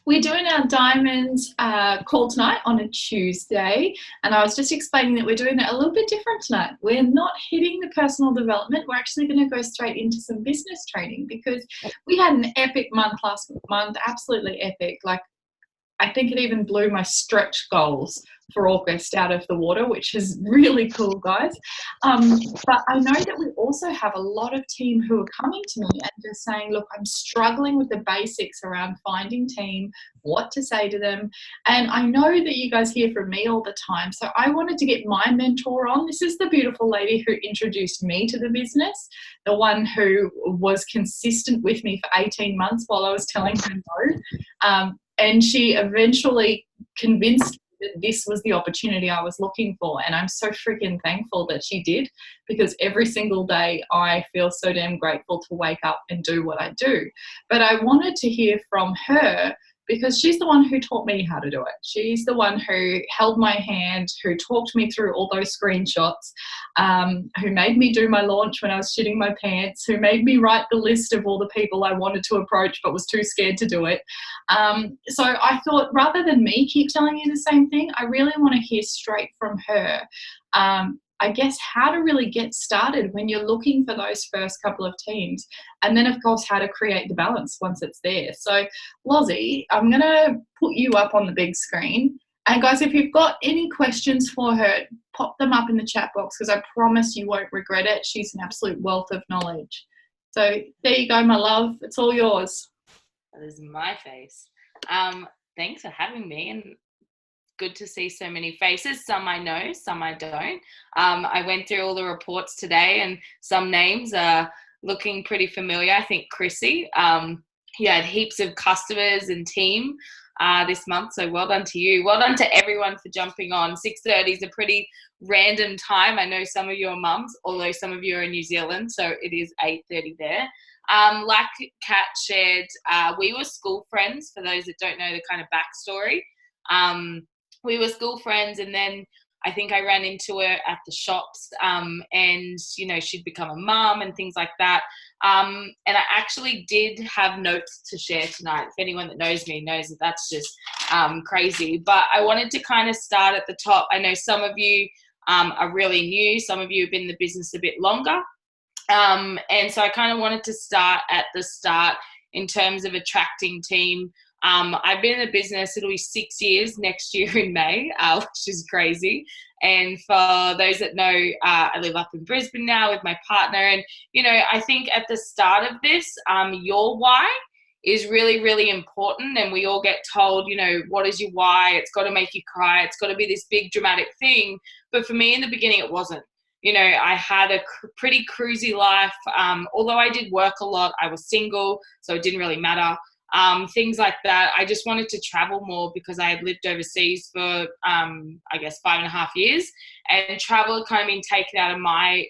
We're doing our diamonds call tonight on a Tuesday, and I was just explaining that we're doing it a little bit different tonight. We're not hitting the personal development. We're actually going to go straight into some business training because we had an epic month last month, absolutely epic. Like, I think it even blew my stretch goals for August out of the water, which is really cool, guys. But I know that we also have a lot of team who are coming to me and just saying, look, I'm struggling with the basics around finding team, what to say to them. And I know that you guys hear from me all the time. So I wanted to get my mentor on. This is the beautiful lady who introduced me to the business, the one who was consistent with me for 18 months while I was telling her no. And she eventually convinced me that this was the opportunity I was looking for. And I'm so freaking thankful that she did, because every single day I feel so damn grateful to wake up and do what I do. But I wanted to hear from her because she's the one who taught me how to do it. She's the one who held my hand, who talked me through all those screenshots, who made me do my launch when I was shitting my pants, who made me write the list of all the people I wanted to approach but was too scared to do it. So I thought, rather than me keep telling you the same thing, I really want to hear straight from her. I guess how to really get started when you're looking for those first couple of teams, and then of course how to create the balance once it's there. So Lozzie, I'm going to put you up on the big screen, and guys, if you've got any questions for her, pop them up in the chat box because I promise you won't regret it. She's an absolute wealth of knowledge. So there you go, my love, it's all yours. That is my face. Thanks for having me, and good to see so many faces. Some I know, some I don't. I went through all the reports today and some names are looking pretty familiar. I think Chrissy, you had heaps of customers and team this month, so well done to you. Well done to everyone for jumping on. 6:30 is a pretty random time. I know some of you are mums, although some of you are in New Zealand, so it is 8:30 there. Like Kat shared, we were school friends, for those that don't know the kind of backstory. We were school friends, and then I think I ran into her at the shops, and, you know, she'd become a mum and things like that. And I actually did have notes to share tonight. If anyone that knows me knows that that's just crazy. But I wanted to kind of start at the top. I know some of you are really new. Some of you have been in the business a bit longer. And so I kind of wanted to start at the start in terms of attracting team. I've been in the business, it'll be 6 years next year in May, which is crazy. And for those that know, I live up in Brisbane now with my partner. And, you know, I think at the start of this, your why is really, really important. And we all get told, you know, what is your why? It's got to make you cry. It's got to be this big dramatic thing. But for me in the beginning, it wasn't. You know, I had a pretty cruisy life. Although I did work a lot, I was single, so it didn't really matter. Things like that. I just wanted to travel more because I had lived overseas for, I guess, 5.5 years, and travel had kind of been taken out of my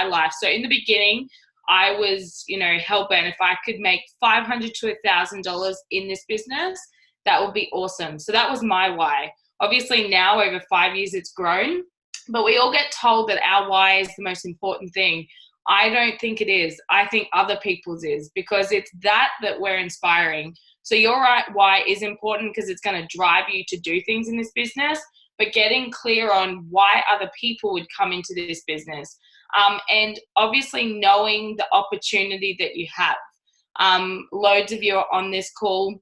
life. So in the beginning, I was, you know, hell-bent. If I could make $500 to $1,000 in this business, that would be awesome. So that was my why. Obviously now over 5 years, it's grown, but we all get told that our why is the most important thing. I don't think it is. I think other people's is, because it's that we're inspiring. So your why is important because it's going to drive you to do things in this business, but getting clear on why other people would come into this business. And obviously knowing the opportunity that you have. Loads of you are on this call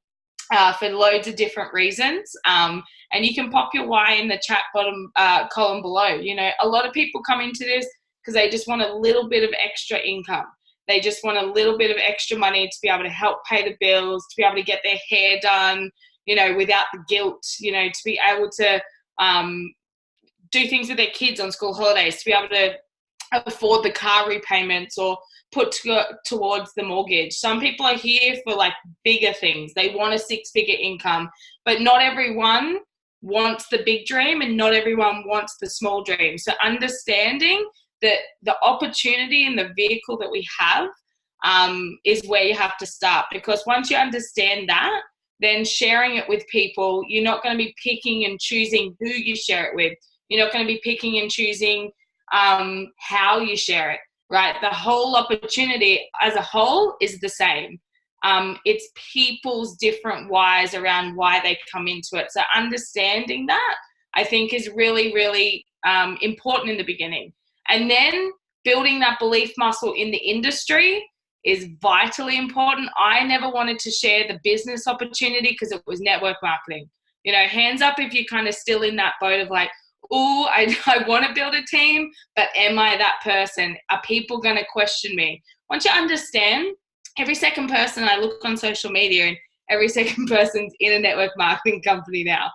for loads of different reasons. And you can pop your why in the chat bottom column below. You know, a lot of people come into this because they just want a little bit of extra income. They just want a little bit of extra money to be able to help pay the bills, to be able to get their hair done, you know, without the guilt, you know, to be able to do things with their kids on school holidays, to be able to afford the car repayments or put towards the mortgage. Some people are here for like bigger things. They want a 6-figure income, but not everyone wants the big dream and not everyone wants the small dream. So understanding that the opportunity and the vehicle that we have is where you have to start, because once you understand that, then sharing it with people, you're not going to be picking and choosing who you share it with. You're not going to be picking and choosing how you share it, right? The whole opportunity as a whole is the same. It's people's different whys around why they come into it. So understanding that, I think, is really, really important in the beginning. And then building that belief muscle in the industry is vitally important. I never wanted to share the business opportunity because it was network marketing. You know, hands up if you're kind of still in that boat of like, oh, I want to build a team, but am I that person? Are people going to question me? Once you understand, every second person I look on social media and every second person's in a network marketing company now.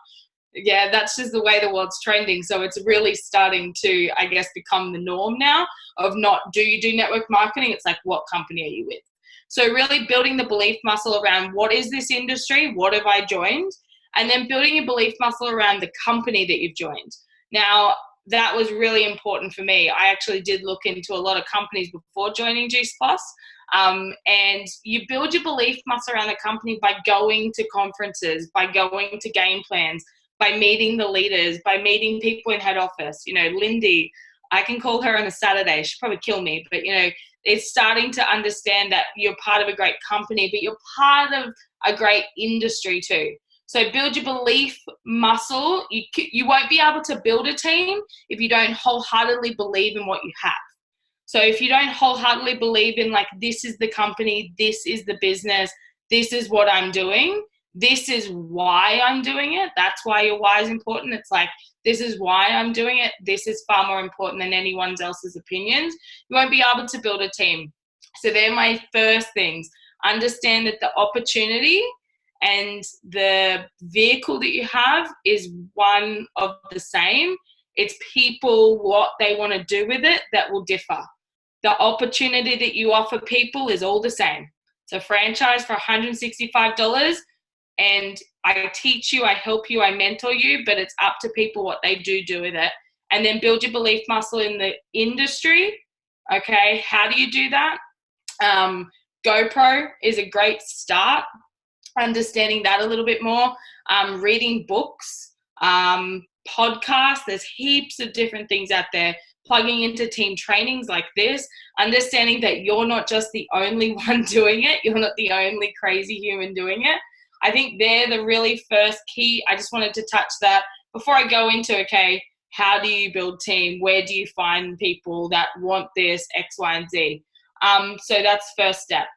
Yeah, that's just the way the world's trending. So it's really starting to, I guess, become the norm now of not, do you do network marketing? It's like, what company are you with? So really building the belief muscle around what is this industry? What have I joined? And then building a belief muscle around the company that you've joined. Now, that was really important for me. I actually did look into a lot of companies before joining Juice Plus. And you build your belief muscle around the company by going to conferences, by going to game plans, by meeting the leaders, by meeting people in head office. You know, Lindy, I can call her on a Saturday. She'll probably kill me, but, you know, it's starting to understand that you're part of a great company, but you're part of a great industry too. So build your belief muscle. You won't be able to build a team if you don't wholeheartedly believe in what you have. So if you don't wholeheartedly believe in, like, this is the company, this is the business, this is what I'm doing, this is why I'm doing it. That's why your why is important. It's like, this is why I'm doing it. This is far more important than anyone else's opinions. You won't be able to build a team. So they're my first things. Understand that the opportunity and the vehicle that you have is one of the same. It's people, what they want to do with it, that will differ. The opportunity that you offer people is all the same. It's a franchise for $165, and I teach you, I help you, I mentor you, but it's up to people what they do with it. And then build your belief muscle in the industry. Okay, how do you do that? GoPro is a great start. Understanding that a little bit more. Reading books, podcasts. There's heaps of different things out there. Plugging into team trainings like this. Understanding that you're not just the only one doing it. You're not the only crazy human doing it. I think they're the really first key. I just wanted to touch that before I go into, okay, how do you build team? Where do you find people that want this, X, Y, and Z? So that's first step.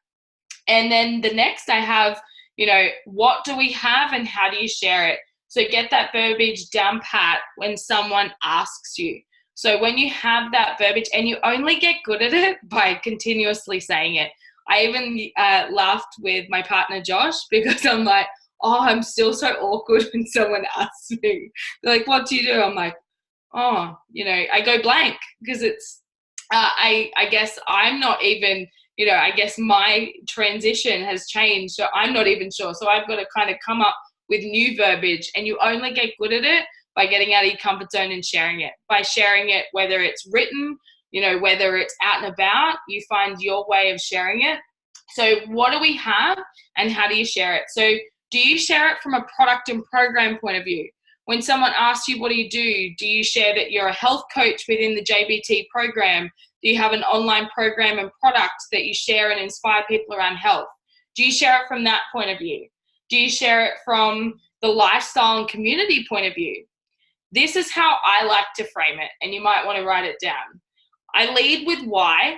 And then the next I have, you know, what do we have and how do you share it? So get that verbiage down pat when someone asks you. So when you have that verbiage, and you only get good at it by continuously saying it. I even laughed with my partner, Josh, because I'm like, oh, I'm still so awkward when someone asks me. They're like, what do you do? I'm like, oh, you know, I go blank because it's, I guess I'm not even, you know, I guess my transition has changed. So I'm not even sure. So I've got to kind of come up with new verbiage, and you only get good at it by getting out of your comfort zone and sharing it. By sharing it, whether it's written, you know, whether it's out and about, you find your way of sharing it. So what do we have and how do you share it? So do you share it from a product and program point of view? When someone asks you, what do you share that you're a health coach within the JBT program? Do you have an online program and product that you share and inspire people around health? Do you share it from that point of view? Do you share it from the lifestyle and community point of view? This is how I like to frame it, and you might want to write it down. I lead with why.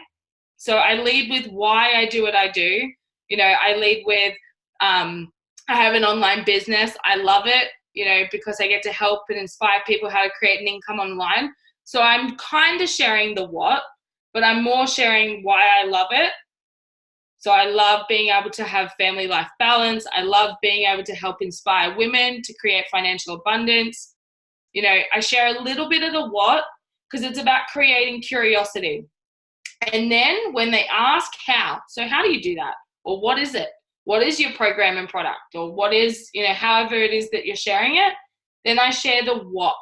So I lead with why I do what I do. You know, I lead with, I have an online business. I love it, you know, because I get to help and inspire people how to create an income online. So I'm kind of sharing the what, but I'm more sharing why I love it. So I love being able to have family life balance. I love being able to help inspire women to create financial abundance. You know, I share a little bit of the what because it's about creating curiosity. And then when they ask how, so how do you do that? Or what is it? What is your program and product? Or what is, you know, however it is that you're sharing it, then I share the what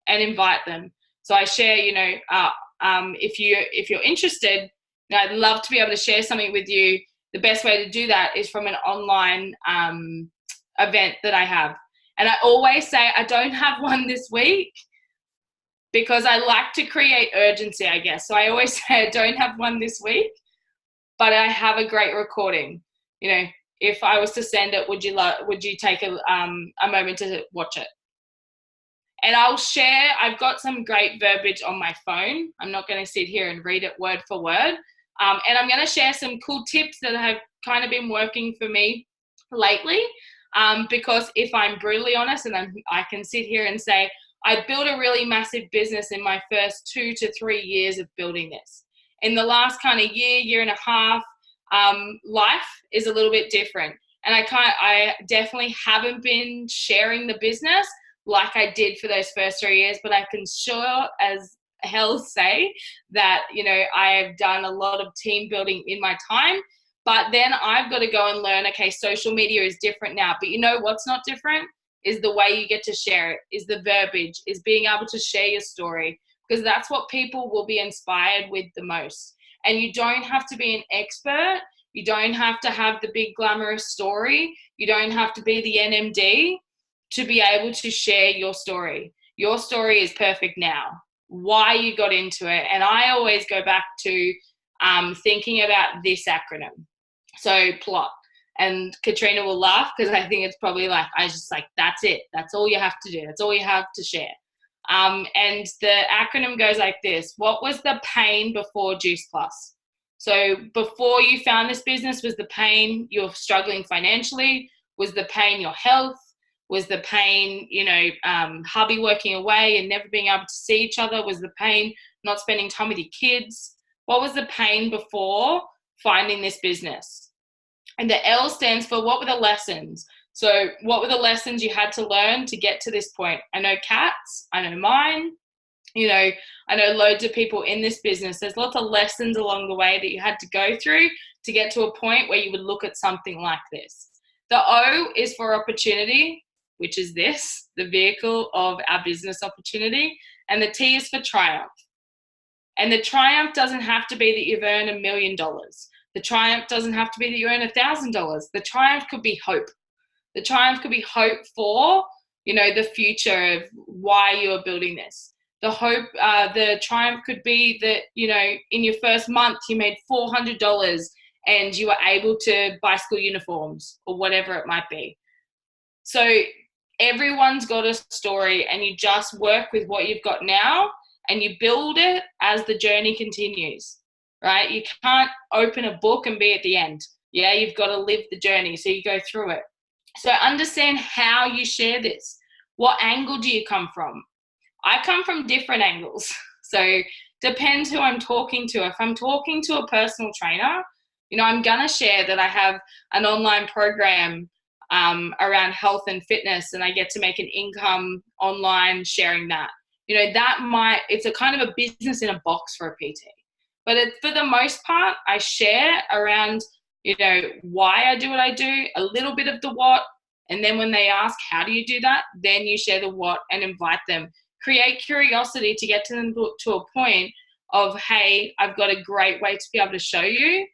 and invite them. So I share, you know, if you're interested, you know, I'd love to be able to share something with you. The best way to do that is from an online event that I have. And I always say I don't have one this week because I like to create urgency, I guess. So I always say I don't have one this week, but I have a great recording. You know, if I was to send it, would you take a moment to watch it? And I'll share, I've got some great verbiage on my phone. I'm not going to sit here and read it word for word. And I'm going to share some cool tips that have kind of been working for me lately. Because if I'm brutally honest, and I can sit here and say, I built a really massive business in my first 2 to 3 years of building this. In the last kind of year and a half, life is a little bit different. And I definitely haven't been sharing the business like I did for those first 3 years, but I can sure as hell say that, you know, I have done a lot of team building in my time, but then I've got to go and learn, okay, social media is different now, but you know what's not different is the way you get to share it, is the verbiage, is being able to share your story, because that's what people will be inspired with the most. And you don't have to be an expert. You don't have to have the big glamorous story. You don't have to be the NMD to be able to share your story. Your story is perfect now. Why you got into it. And I always go back to thinking about this acronym. So PLOT. And Katrina will laugh because I think it's probably like, that's it. That's all you have to do. That's all you have to share. And the acronym goes like this. What was the pain before Juice Plus? So before you found this business, was the pain you're struggling financially? Was the pain your health? Was the pain, you know, hubby working away and never being able to see each other? Was the pain not spending time with your kids? What was the pain before finding this business? And the L stands for what were the lessons? So what were the lessons you had to learn to get to this point? I know Kat's, I know mine, you know, I know loads of people in this business. There's lots of lessons along the way that you had to go through to get to a point where you would look at something like this. The O is for opportunity, which is this, the vehicle of our business opportunity. And the T is for triumph. And the triumph doesn't have to be that you've earned $1 million. The triumph doesn't have to be that you earn $1,000. The triumph could be hope. The triumph could be hope for, you know, the future of why you are building this. The hope, the triumph could be that, you know, in your first month you made $400 and you were able to buy school uniforms or whatever it might be. So everyone's got a story, and you just work with what you've got now and you build it as the journey continues, right? You can't open a book and be at the end. Yeah, you've got to live the journey, so you go through it. So understand how you share this. What angle do you come from? I come from different angles. So depends who I'm talking to. If I'm talking to a personal trainer, you know, I'm going to share that I have an online program around health and fitness, and I get to make an income online sharing that. You know, it's a kind of a business in a box for a PT. But for the most part, I share around, you know, why I do what I do, a little bit of the what, and then when they ask, how do you do that? Then you share the what and invite them. Create curiosity to get to them to a point of, hey, I've got a great way to be able to show you,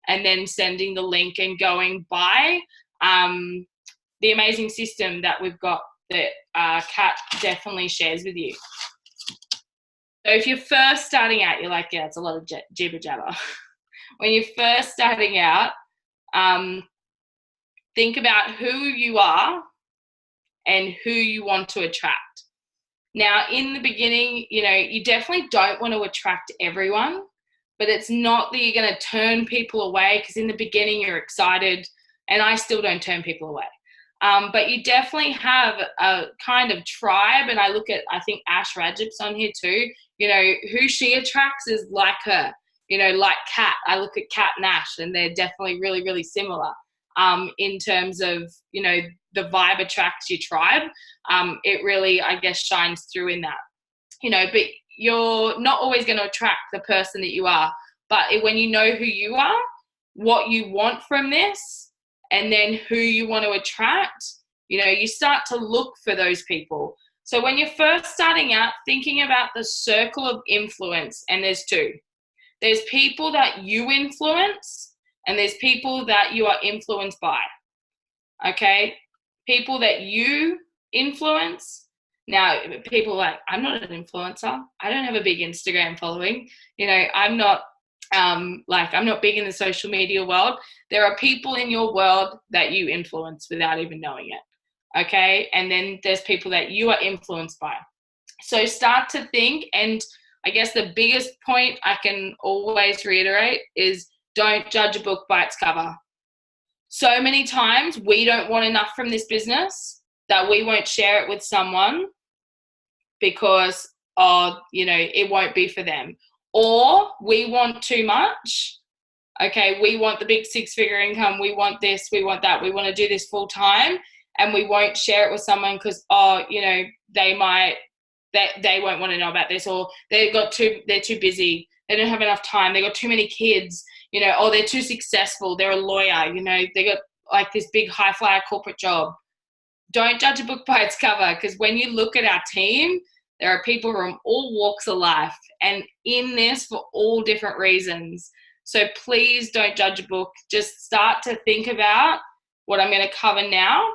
and then sending the link and going by the amazing system that we've got that Kat definitely shares with you. So if you're first starting out, you're like, yeah, it's a lot of jibber jabber. When you're first starting out, think about who you are and who you want to attract. Now, in the beginning, you know, you definitely don't want to attract everyone, but it's not that you're going to turn people away, because in the beginning you're excited, and I still don't turn people away. But you definitely have a kind of tribe, and I look at, I think Ash Rajip's on here too, you know, who she attracts is like her, you know, like Kat. I look at Kat and Ash, and they're definitely really, really similar in terms of, you know, the vibe attracts your tribe. It really, I guess, shines through in that, you know, but you're not always going to attract the person that you are. But when you know who you are, what you want from this, and then who you want to attract, you know, you start to look for those people. So when you're first starting out, thinking about the circle of influence, and there's two. There's people that you influence, and there's people that you are influenced by. Okay? People that you influence. Now, people are like, I'm not an influencer. I don't have a big Instagram following. You know, I'm not Like, I'm not big in the social media world. There are people in your world that you influence without even knowing it. Okay. And then there's people that you are influenced by. So start to think. And I guess the biggest point I can always reiterate is don't judge a book by its cover. So many times we don't want enough from this business that we won't share it with someone because, it won't be for them. Or we want too much. Okay, we want the big 6-figure income. We want this, we want that. We want to do this full time, and we won't share it with someone because, they won't want to know about this, or they're too busy. They don't have enough time. They got too many kids, or they're too successful. They're a lawyer, they got like this big high flyer corporate job. Don't judge a book by its cover, because when you look at our team, there are people from all walks of life and in this for all different reasons. So please don't judge a book. Just start to think about what I'm going to cover now.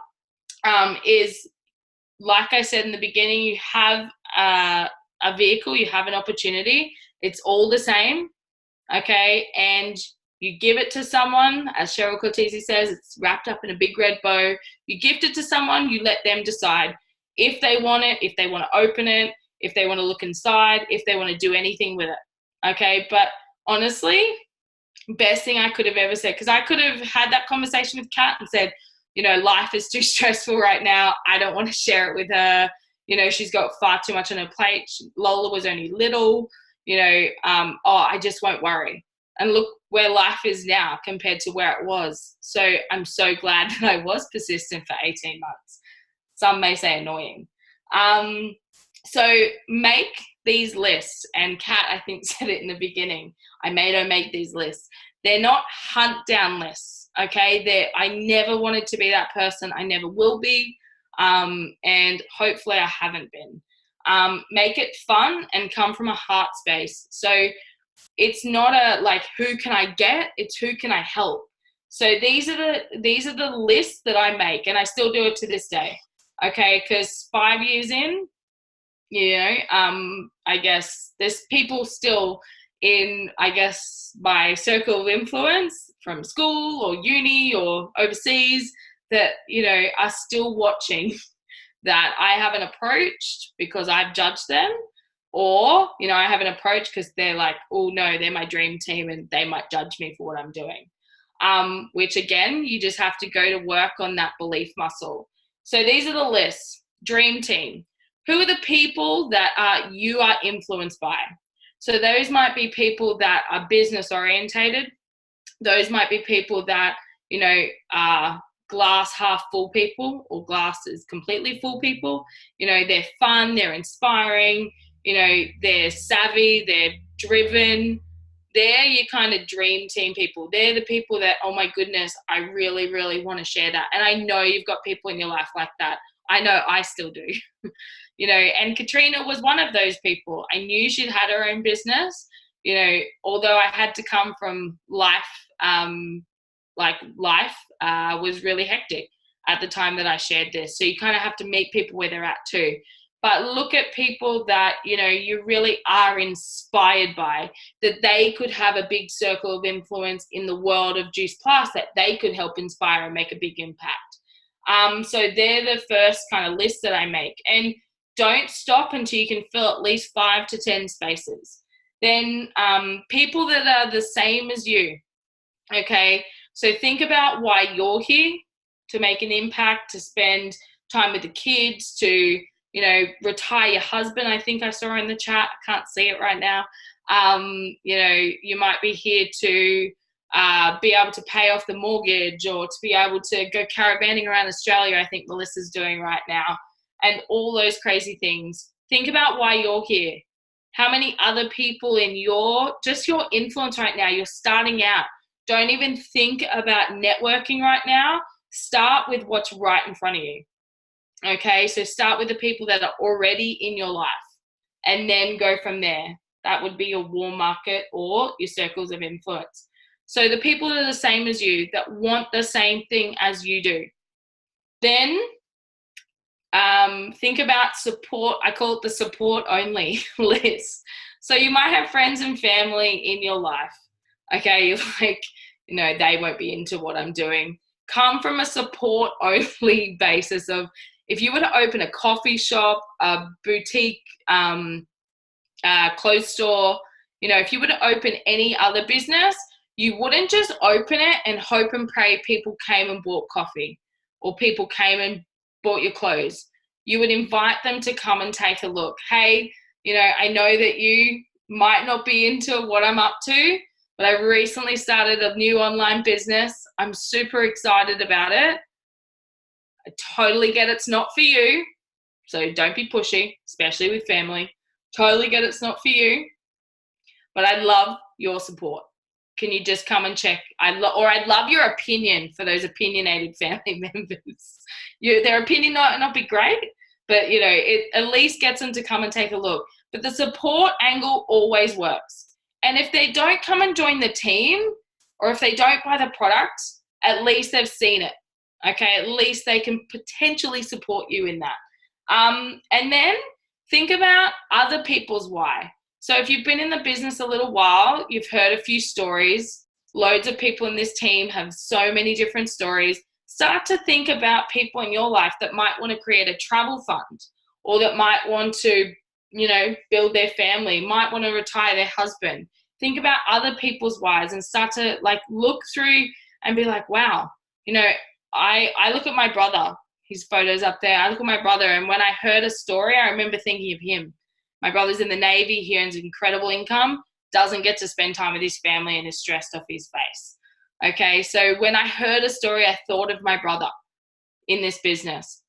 Is, like I said in the beginning, you have a vehicle, you have an opportunity. It's all the same, okay? And you give it to someone, as Cheryl Cortese says, it's wrapped up in a big red bow. You gift it to someone, you let them decide if they want it, if they want to open it, if they want to look inside, if they want to do anything with it, okay? But honestly, best thing I could have ever said, because I could have had that conversation with Kat and said, life is too stressful right now. I don't want to share it with her. She's got far too much on her plate. Lola was only little, I just won't worry. And look where life is now compared to where it was. So I'm so glad that I was persistent for 18 months. Some may say annoying. So make these lists. And Kat, I think, said it in the beginning. I made her make these lists. They're not hunt down lists, okay? I never wanted to be that person. I never will be. And hopefully I haven't been. Make it fun and come from a heart space. So it's not a like, who can I get? It's who can I help? So these are the lists that I make, and I still do it to this day. Okay, because 5 years in, I guess there's people still in, I guess, my circle of influence from school or uni or overseas that, are still watching that I haven't approached because I've judged them, or, I haven't approached because they're like, oh no, they're my dream team and they might judge me for what I'm doing. Which again, you just have to go to work on that belief muscle. So these are the lists. Dream team. Who are the people that you are influenced by? So those might be people that are business orientated. Those might be people that, are glass half full people, or glass is completely full people. They're fun, they're inspiring, they're savvy, they're driven. They're your kind of dream team people. They're the people that, oh my goodness, I really, really want to share that. And I know you've got people in your life like that. I know I still do. And Katrina was one of those people. I knew she'd had her own business, although I had to come from life, life was really hectic at the time that I shared this. So you kind of have to meet people where they're at too. But look at people that, you really are inspired by, that they could have a big circle of influence in the world of Juice Plus, that they could help inspire and make a big impact. So they're the first kind of list that I make. And don't stop until you can fill at least 5 to 10 spaces. Then people that are the same as you, okay? So think about why you're here, to make an impact, to spend time with the kids, to, retire your husband. I think I saw in the chat. I can't see it right now. You might be here to be able to pay off the mortgage, or to be able to go caravanning around Australia, I think Melissa's doing right now, and all those crazy things. Think about why you're here. How many other people in your influence right now, you're starting out. Don't even think about networking right now. Start with what's right in front of you. Okay, so start with the people that are already in your life and then go from there. That would be your warm market or your circles of influence. So the people that are the same as you, that want the same thing as you do. Then think about support. I call it the support only list. So you might have friends and family in your life. Okay, you're like, they won't be into what I'm doing. Come from a support only basis of, if you were to open a coffee shop, a boutique, clothes store, if you were to open any other business, you wouldn't just open it and hope and pray people came and bought coffee or people came and bought your clothes. You would invite them to come and take a look. Hey, I know that you might not be into what I'm up to, but I recently started a new online business. I'm super excited about it. I totally get it's not for you, so don't be pushy, especially with family. Totally get it's not for you, but I'd love your support. Can you just come and check? I'd love your opinion for those opinionated family members. Their opinion might not be great, but it at least gets them to come and take a look. But the support angle always works. And if they don't come and join the team, or if they don't buy the product, at least they've seen it. Okay, at least they can potentially support you in that. And then think about other people's why. So if you've been in the business a little while, you've heard a few stories. Loads of people in this team have so many different stories. Start to think about people in your life that might want to create a travel fund, or that might want to, build their family, might want to retire their husband. Think about other people's whys and start to look through and be like, wow, I look at my brother, his photos up there. I look at my brother, and when I heard a story, I remember thinking of him. My brother's in the Navy. He earns incredible income, doesn't get to spend time with his family, and is stressed off his face. Okay, so when I heard a story, I thought of my brother in this business.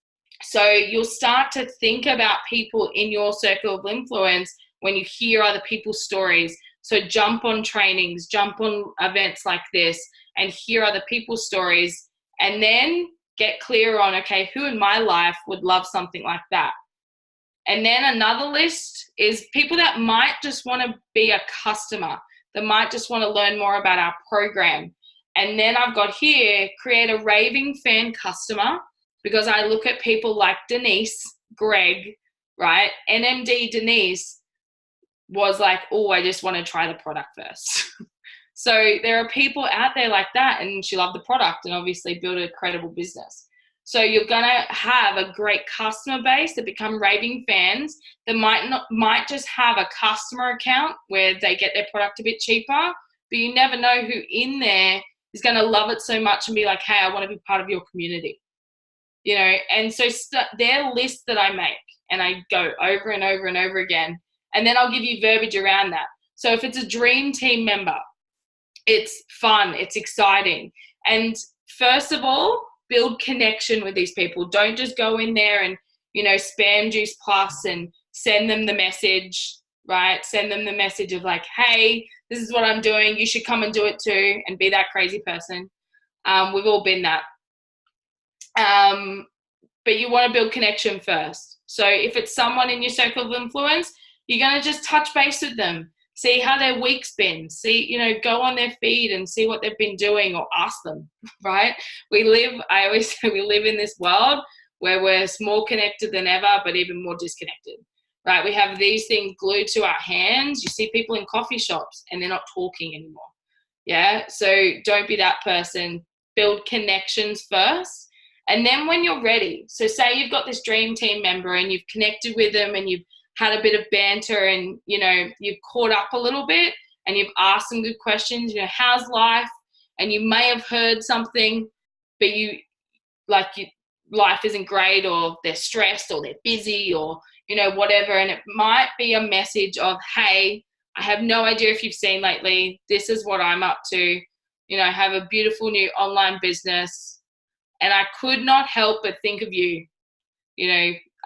So you'll start to think about people in your circle of influence when you hear other people's stories. So jump on trainings, jump on events like this, and hear other people's stories, and then get clear on, okay, who in my life would love something like that? And then another list is people that might just want to be a customer, that might just want to learn more about our program. And then I've got here, create a raving fan customer, because I look at people like Denise, Greg, right? NMD Denise was like, oh, I just want to try the product first. So there are people out there like that, and she loved the product and obviously built a credible business. So you're going to have a great customer base that become raving fans that might just have a customer account where they get their product a bit cheaper, but you never know who in there is going to love it so much and be like, hey, I want to be part of your community. And so they're lists that I make, and I go over and over and over again, and then I'll give you verbiage around that. So if it's a dream team member, it's fun, it's exciting. And first of all, build connection with these people. Don't just go in there and, spam juice plus and send them the message, right? Send them the message of like, hey, this is what I'm doing. You should come and do it too, and be that crazy person. We've all been that. But you want to build connection first. So if it's someone in your circle of influence, you're going to just touch base with them. See how their week's been. See, go on their feed and see what they've been doing, or ask them, right? I always say we live in this world where we're more connected than ever, but even more disconnected, right? We have these things glued to our hands. You see people in coffee shops and they're not talking anymore. Yeah. So don't be that person. Build connections first. And then when you're ready, so say you've got this dream team member and you've connected with them and you've had a bit of banter and, you've caught up a little bit and you've asked some good questions, how's life? And you may have heard something, but life isn't great, or they're stressed, or they're busy, or, whatever. And it might be a message of, hey, I have no idea if you've seen lately, this is what I'm up to. I have a beautiful new online business, and I could not help but think of you.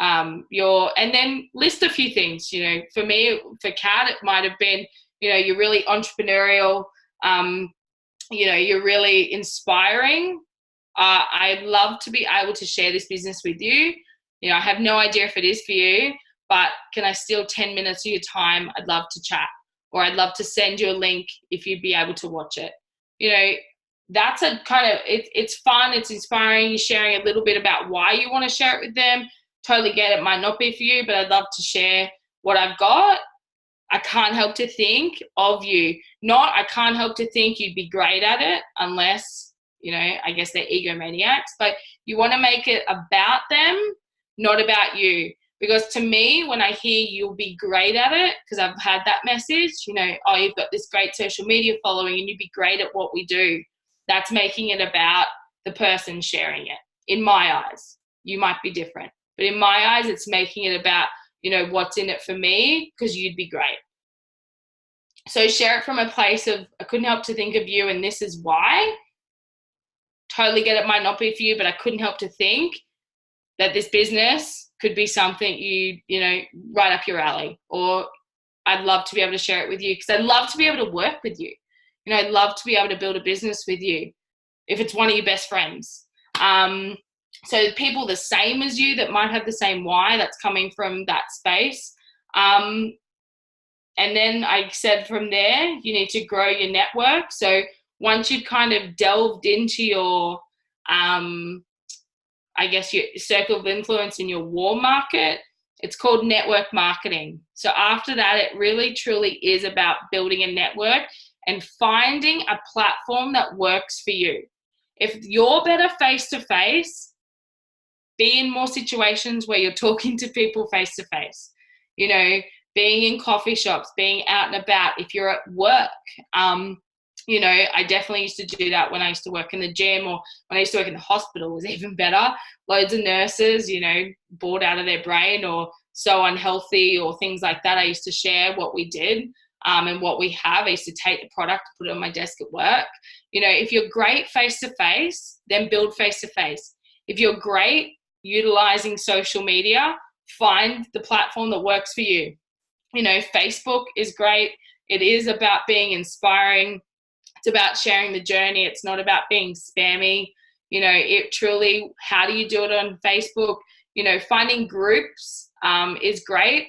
And then list a few things. For me, for Kat, it might have been, you're really entrepreneurial, you're really inspiring. I'd love to be able to share this business with you. I have no idea if it is for you, but can I steal 10 minutes of your time? I'd love to chat, or I'd love to send you a link if you'd be able to watch it. That's a kind of, it's fun, it's inspiring. You're sharing a little bit about why you want to share it with them. Totally get it, might not be for you, but I'd love to share what I've got. I can't help to think of you. Not, I can't help to think you'd be great at it unless, you know, I guess they're egomaniacs, but you want to make it about them, not about you. Because to me, when I hear you'll be great at it, because I've had that message, you know, oh, you've got this great social media following and you'd be great at what we do. That's making it about the person sharing it. In my eyes, you might be different. But in my eyes, it's making it about, you know, what's in it for me, because you'd be great. So share it from a place of, I couldn't help to think of you and this is why. Totally get it, might not be for you, but I couldn't help to think that this business could be something you know, right up your alley. Or I'd love to be able to share it with you because I'd love to be able to work with you. You know, I'd love to be able to build a business with you if it's one of your best friends. So people the same as you that might have the same why, that's coming from that space. And then I said from there, you need to grow your network. So once you've kind of delved into your, I guess, your circle of influence in your warm market, it's called network marketing. So after that, it really truly is about building a network and finding a platform that works for you. If you're better face to face, be in more situations where you're talking to people face to face. You know, being in coffee shops, being out and about. If you're at work, you know, I definitely used to do that when I used to work in the gym, or when I used to work in the hospital was even better. Loads of nurses, you know, bored out of their brain or so unhealthy or things like that. I used to share what we did and what we have. I used to take the product, put it on my desk at work. You know, if you're great face to face, then build face to face. If you're great utilizing social media, find the platform that works for you. You know, Facebook is great. It is about being inspiring. It's about sharing the journey. It's not about being spammy. You know, it truly, how do you do it on Facebook? You know, finding groups is great.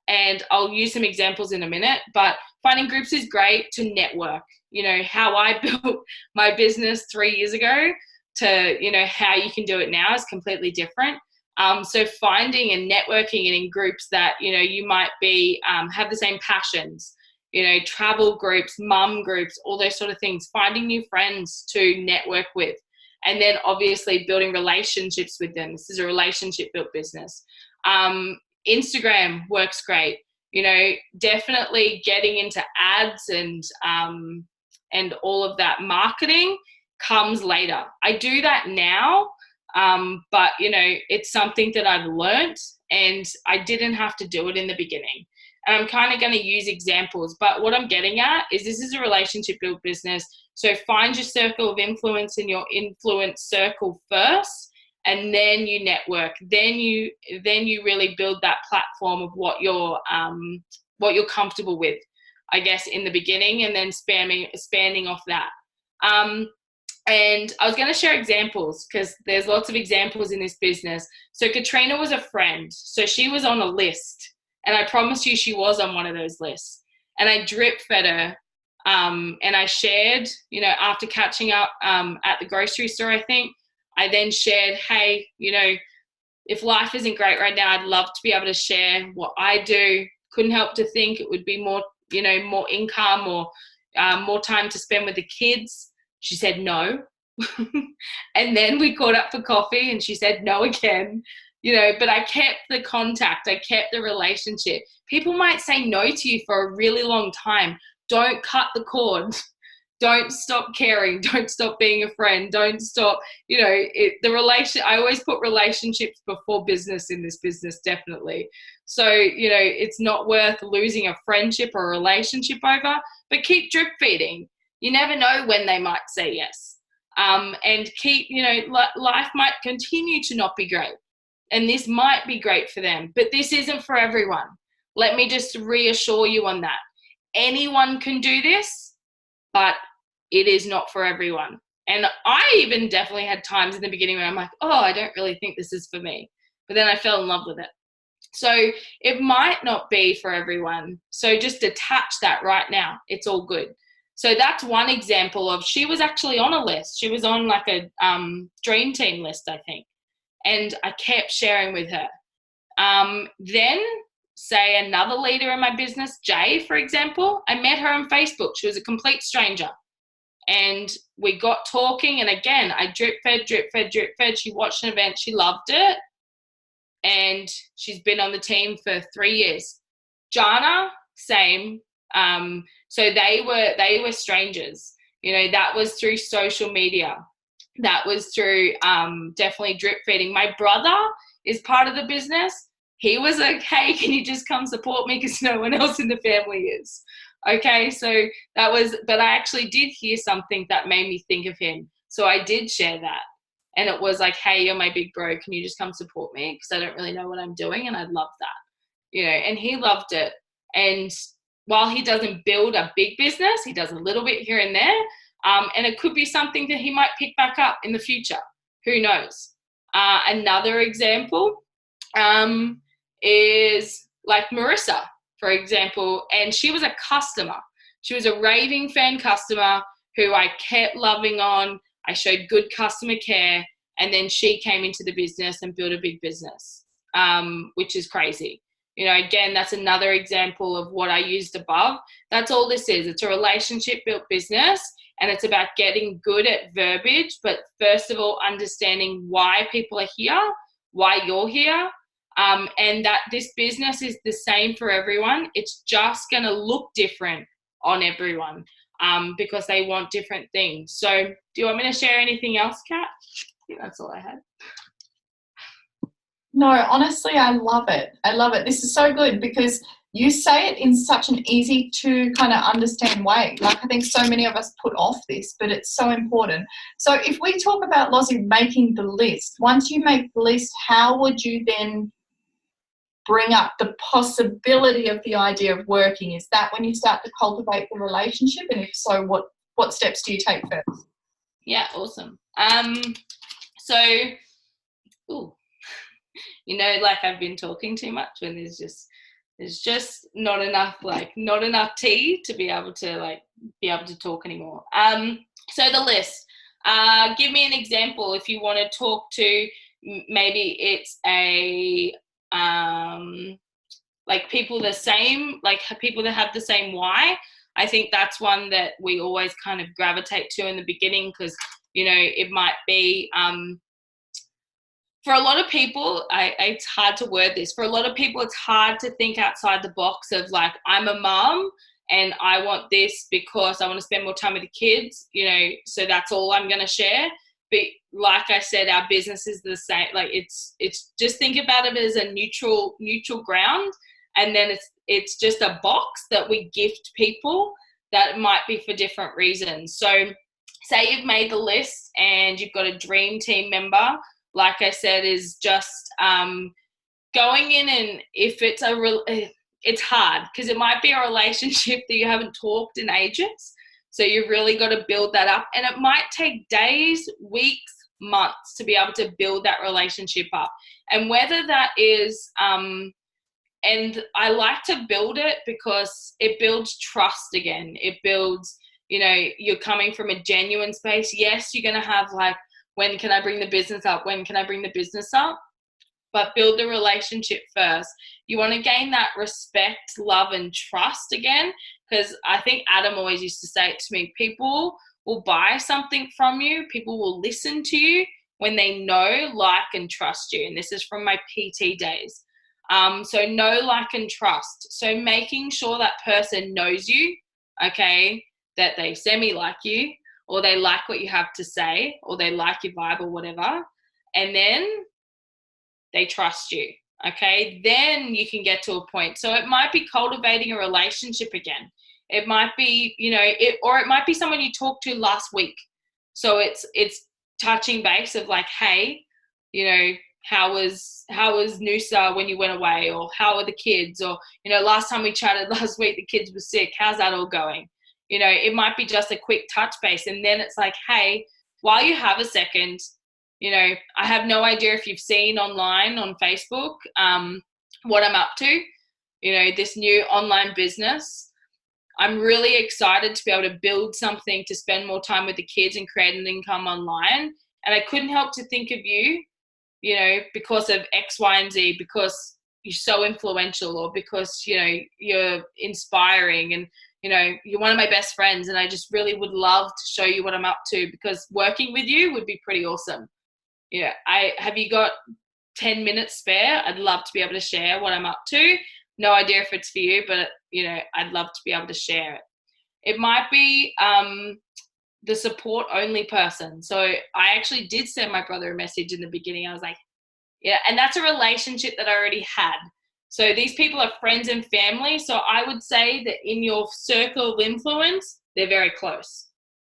And I'll use some examples in a minute, but finding groups is great to network. You know, how I built my business 3 years ago to, you know, how you can do it now is completely different. So finding and networking and in groups that, you know, you might be, have the same passions, you know, travel groups, mum groups, all those sort of things, finding new friends to network with. And then obviously building relationships with them. This is a relationship built business. Instagram works great. You know, definitely getting into ads and all of that marketing comes later. I do that now, but you know, it's something that I've learned and I didn't have to do it in the beginning. And I'm kind of going to use examples, but what I'm getting at is this is a relationship built business. So find your circle of influence in your influence circle first, and then you network. Then you really build that platform of what you're comfortable with, I guess, in the beginning, and then expanding off that. And I was going to share examples because there's lots of examples in this business. So Katrina was a friend. So she was on a list. And I promise you she was on one of those lists. And I drip fed her. And I shared, you know, after catching up at the grocery store, I think, I then shared, hey, you know, if life isn't great right now, I'd love to be able to share what I do. Couldn't help to think it would be more, you know, more income or more time to spend with the kids. She said no. And then we caught up for coffee and she said no again. You know, but I kept the contact. I kept the relationship. People might say no to you for a really long time. Don't cut the cord. Don't stop caring. Don't stop being a friend. Don't stop, you know, I always put relationships before business in this business, definitely. So, you know, it's not worth losing a friendship or a relationship over, but keep drip feeding. You never know when they might say yes. And keep, you know, life might continue to not be great. And this might be great for them, but this isn't for everyone. Let me just reassure you on that. Anyone can do this, but it is not for everyone. And I even definitely had times in the beginning where I'm like, oh, I don't really think this is for me. But then I fell in love with it. So it might not be for everyone. So just detach that right now. It's all good. So that's one example of, she was actually on a list. She was on like a dream team list, I think. And I kept sharing with her. Then say another leader in my business, Jay, for example, I met her on Facebook. She was a complete stranger. And we got talking, and again, I drip fed. She watched an event, she loved it, and she's been on the team for 3 years. Jana, same. So they were strangers. You know, that was through social media. That was through definitely drip feeding. My brother is part of the business. He was like, hey, can you just come support me because no one else in the family is. Okay, so that was, but I actually did hear something that made me think of him. So I did share that. And it was like, hey, you're my big bro. Can you just come support me? Because I don't really know what I'm doing and I'd love that. You know, and he loved it. And while he doesn't build a big business, he does a little bit here and there. And it could be something that he might pick back up in the future. Who knows? Another example is like Marissa, for example, and she was a customer. She was a raving fan customer who I kept loving on. I showed good customer care, and then she came into the business and built a big business, which is crazy. You know, again, that's another example of what I used above. That's all this is. It's a relationship-built business, and it's about getting good at verbiage, but first of all, understanding why people are here, why you're here, and that this business is the same for everyone. It's just going to look different on everyone because they want different things. So do you want me to share anything else, Kat? I think that's all I had. No, honestly, I love it. I love it. This is so good because you say it in such an easy to kind of understand way. Like, I think so many of us put off this, but it's so important. So if we talk about, Lozzie, making the list, once you make the list, how would you then bring up the possibility of the idea of working? Is that when you start to cultivate the relationship? And if so, what steps do you take first? Yeah, awesome. So, you know, like I've been talking too much when there's just not enough tea to be able to talk anymore. So the list. Give me an example if you want to talk to. Maybe it's a like people the same, like people that have the same why. I think that's one that we always kind of gravitate to in the beginning because, you know, it might be for a lot of people, it's hard to word this. For a lot of people, it's hard to think outside the box of like, I'm a mum and I want this because I want to spend more time with the kids, you know, so that's all I'm going to share. But like I said, our business is the same. Like it's just think about it as a neutral ground. And then it's just a box that we gift people that might be for different reasons. So say you've made the list and you've got a dream team member, like I said, is just going in, and if it's it's hard because it might be a relationship that you haven't talked in ages. So you've really got to build that up. And it might take days, weeks, months to be able to build that relationship up. And whether that is, and I like to build it because it builds trust again. It builds, you know, you're coming from a genuine space. Yes, you're going to have like, when can I bring the business up? When can I bring the business up? But build the relationship first. You want to gain that respect, love, and trust again. Because I think Adam always used to say it to me, people will buy something from you. People will listen to you when they know, like, and trust you. And this is from my PT days. So know, like, and trust. So making sure that person knows you, okay, that they semi-like you, or they like what you have to say, or they like your vibe or whatever, and then they trust you, okay? Then you can get to a point. So it might be cultivating a relationship again. It might be, you know, or it might be someone you talked to last week. So it's touching base of like, hey, you know, how was Noosa when you went away, or how are the kids, or, you know, last time we chatted last week, the kids were sick. How's that all going? You know, it might be just a quick touch base. And then it's like, hey, while you have a second, you know, I have no idea if you've seen online on Facebook what I'm up to, you know, this new online business. I'm really excited to be able to build something to spend more time with the kids and create an income online. And I couldn't help to think of you, you know, because of X, Y, and Z, because you're so influential, or because, you know, you're inspiring, and, you know, you're one of my best friends, and I just really would love to show you what I'm up to, because working with you would be pretty awesome. Yeah. Have you got 10 minutes spare? I'd love to be able to share what I'm up to. No idea if it's for you, but, you know, I'd love to be able to share it. It might be the support only person. So I actually did send my brother a message in the beginning. I was like, yeah, and that's a relationship that I already had. So these people are friends and family. So I would say that in your circle of influence, they're very close.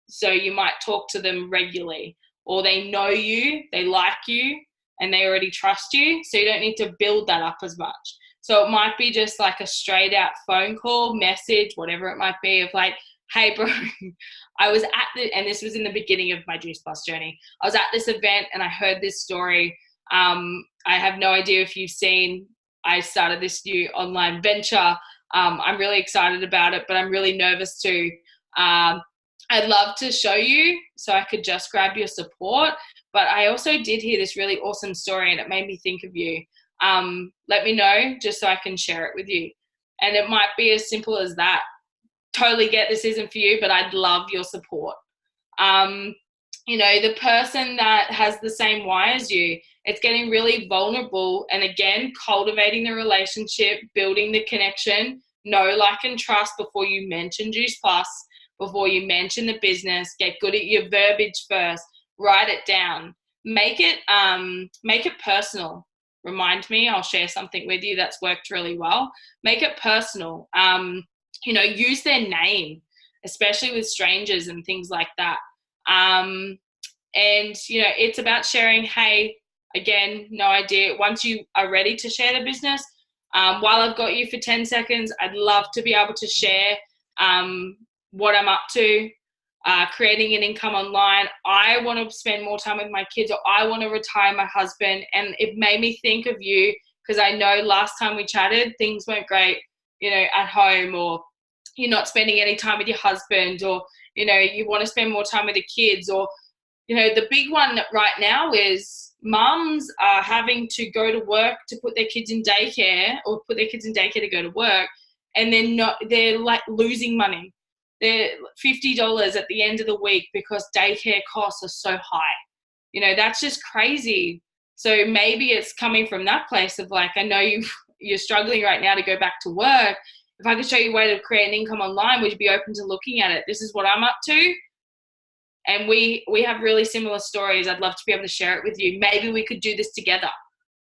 So you might talk to them regularly, or they know you, they like you, and they already trust you. So you don't need to build that up as much. So it might be just like a straight out phone call, message, whatever it might be, of like, hey, bro, I was and this was in the beginning of my Juice Plus journey. I was at this event and I heard this story. I have no idea if you've seen, I started this new online venture. I'm really excited about it, but I'm really nervous too. I'd love to show you so I could just grab your support. But I also did hear this really awesome story and it made me think of you. Let me know just so I can share it with you. And it might be as simple as that. Totally get this isn't for you, but I'd love your support. You know, the person that has the same why as you, it's getting really vulnerable. And again, cultivating the relationship, building the connection, know, like, and trust before you mention Juice Plus, before you mention the business. Get good at your verbiage first. Write it down. Make it personal. Remind me, I'll share something with you that's worked really well. Make it personal. You know, use their name, especially with strangers and things like that. And, you know, it's about sharing, hey, again, no idea. Once you are ready to share the business, while I've got you for 10 seconds, I'd love to be able to share what I'm up to, creating an income online. I want to spend more time with my kids, or I want to retire my husband. And it made me think of you, because I know last time we chatted, things weren't great, you know, at home, or you're not spending any time with your husband, or, you know, you want to spend more time with the kids, or, you know, the big one right now is mums are having to go to work to put their kids in daycare, or put their kids in daycare to go to work, and they're like losing money. They're $50 at the end of the week because daycare costs are so high. You know, that's just crazy. So maybe it's coming from that place of like, I know you're struggling right now to go back to work. If I could show you a way to create an income online, would you be open to looking at it? This is what I'm up to. And we have really similar stories. I'd love to be able to share it with you. Maybe we could do this together.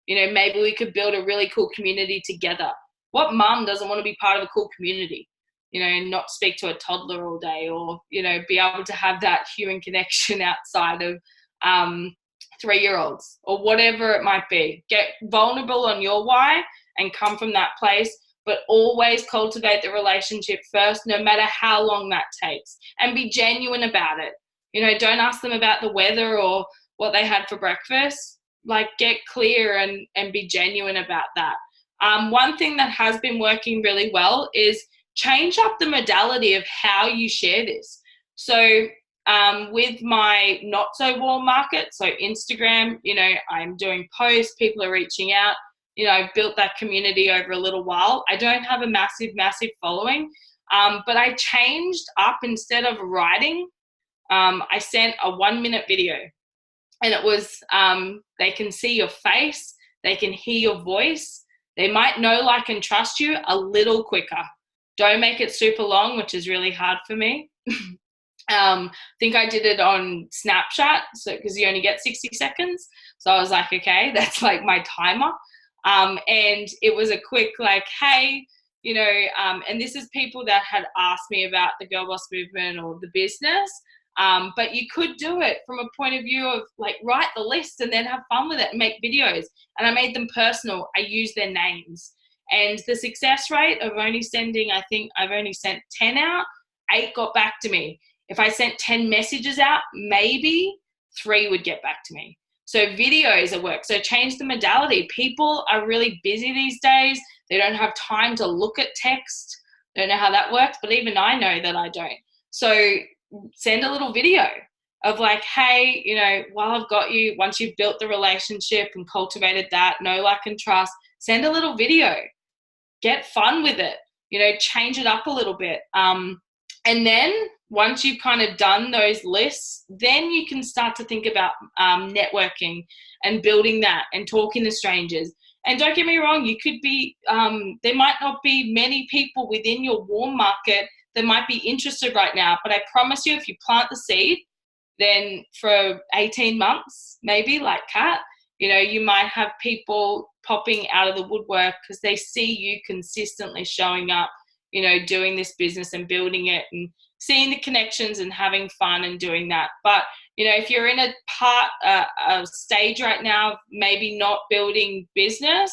You know, maybe we could build a really cool community together. What mum doesn't want to be part of a cool community? You know, and not speak to a toddler all day, or, you know, be able to have that human connection outside of 3-year-olds, or whatever it might be. Get vulnerable on your why and come from that place, but always cultivate the relationship first, no matter how long that takes, and be genuine about it. You know, don't ask them about the weather or what they had for breakfast. Like, get clear and be genuine about that. One thing that has been working really well is change up the modality of how you share this. So with my not so warm market, so Instagram, you know, I'm doing posts, people are reaching out. You know, I've built that community over a little while. I don't have a massive following, but I changed up, instead of writing, I sent a 1-minute video, and it was, they can see your face, they can hear your voice, they might know, like, and trust you a little quicker. Don't make it super long, which is really hard for me. I think I did it on Snapchat, so because you only get 60 seconds. So I was like, okay, that's like my timer. And it was a quick, like, hey, you know, and this is people that had asked me about the Girl Boss movement or the business. But you could do it from a point of view of, like, write the list and then have fun with it and make videos. And I made them personal. I used their names. And the success rate of only sending, I think I've only sent 10 out, 8 got back to me. If I sent 10 messages out, maybe 3 would get back to me. So videos at work. So change the modality. People are really busy these days. They don't have time to look at text. Don't know how that works, but even I know that I don't. So send a little video of, like, hey, you know, while I've got you, once you've built the relationship and cultivated that, know, like, and trust, send a little video, get fun with it, change it up a little bit. And then once you've kind of done those lists, then you can start to think about networking and building that and talking to strangers. And don't get me wrong, you could be, there might not be many people within your warm market that might be interested right now, but I promise you, if you plant the seed, then for 18 months, maybe like Kat, you might have people popping out of the woodwork because they see you consistently showing up, doing this business and building it and seeing the connections and having fun and doing that. But, if you're in a stage right now, maybe not building business,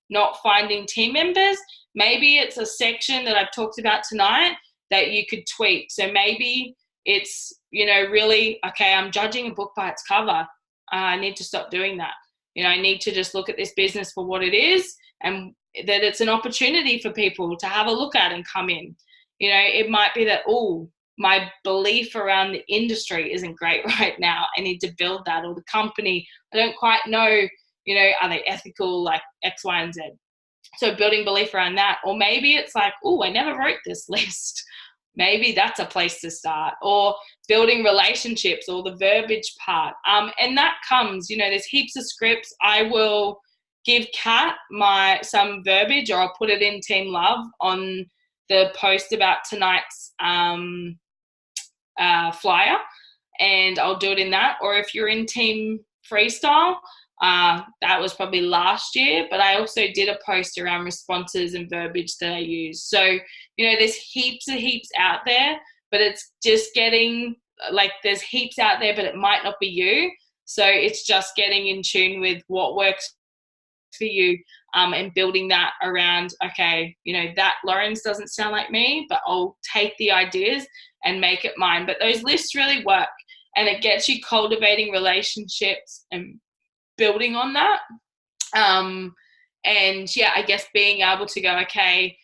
not finding team members, maybe it's a section that I've talked about tonight that you could tweak. So maybe it's, really, okay, I'm judging a book by its cover. I need to stop doing that. I need to just look at this business for what it is and that it's an opportunity for people to have a look at and come in. It might be that, my belief around the industry isn't great right now. I need to build that. Or the company, I don't quite know, are they ethical, like X, Y, and Z. So building belief around that. Or maybe it's like, I never wrote this list. Maybe that's a place to start. Or building relationships or the verbiage part. And that comes, there's heaps of scripts. I will give Kat some verbiage, or I'll put it in Team Love on the post about tonight's flyer, and I'll do it in that. Or if you're in Team Freestyle, that was probably last year, but I also did a post around responses and verbiage that I use. So, there's heaps out there, but it's just getting, there's heaps out there, but it might not be you. So it's just getting in tune with what works for you, and building that around, okay, that Lawrence doesn't sound like me, but I'll take the ideas and make it mine. But those lists really work, and it gets you cultivating relationships and building on that. And yeah, I guess being able to go, okay,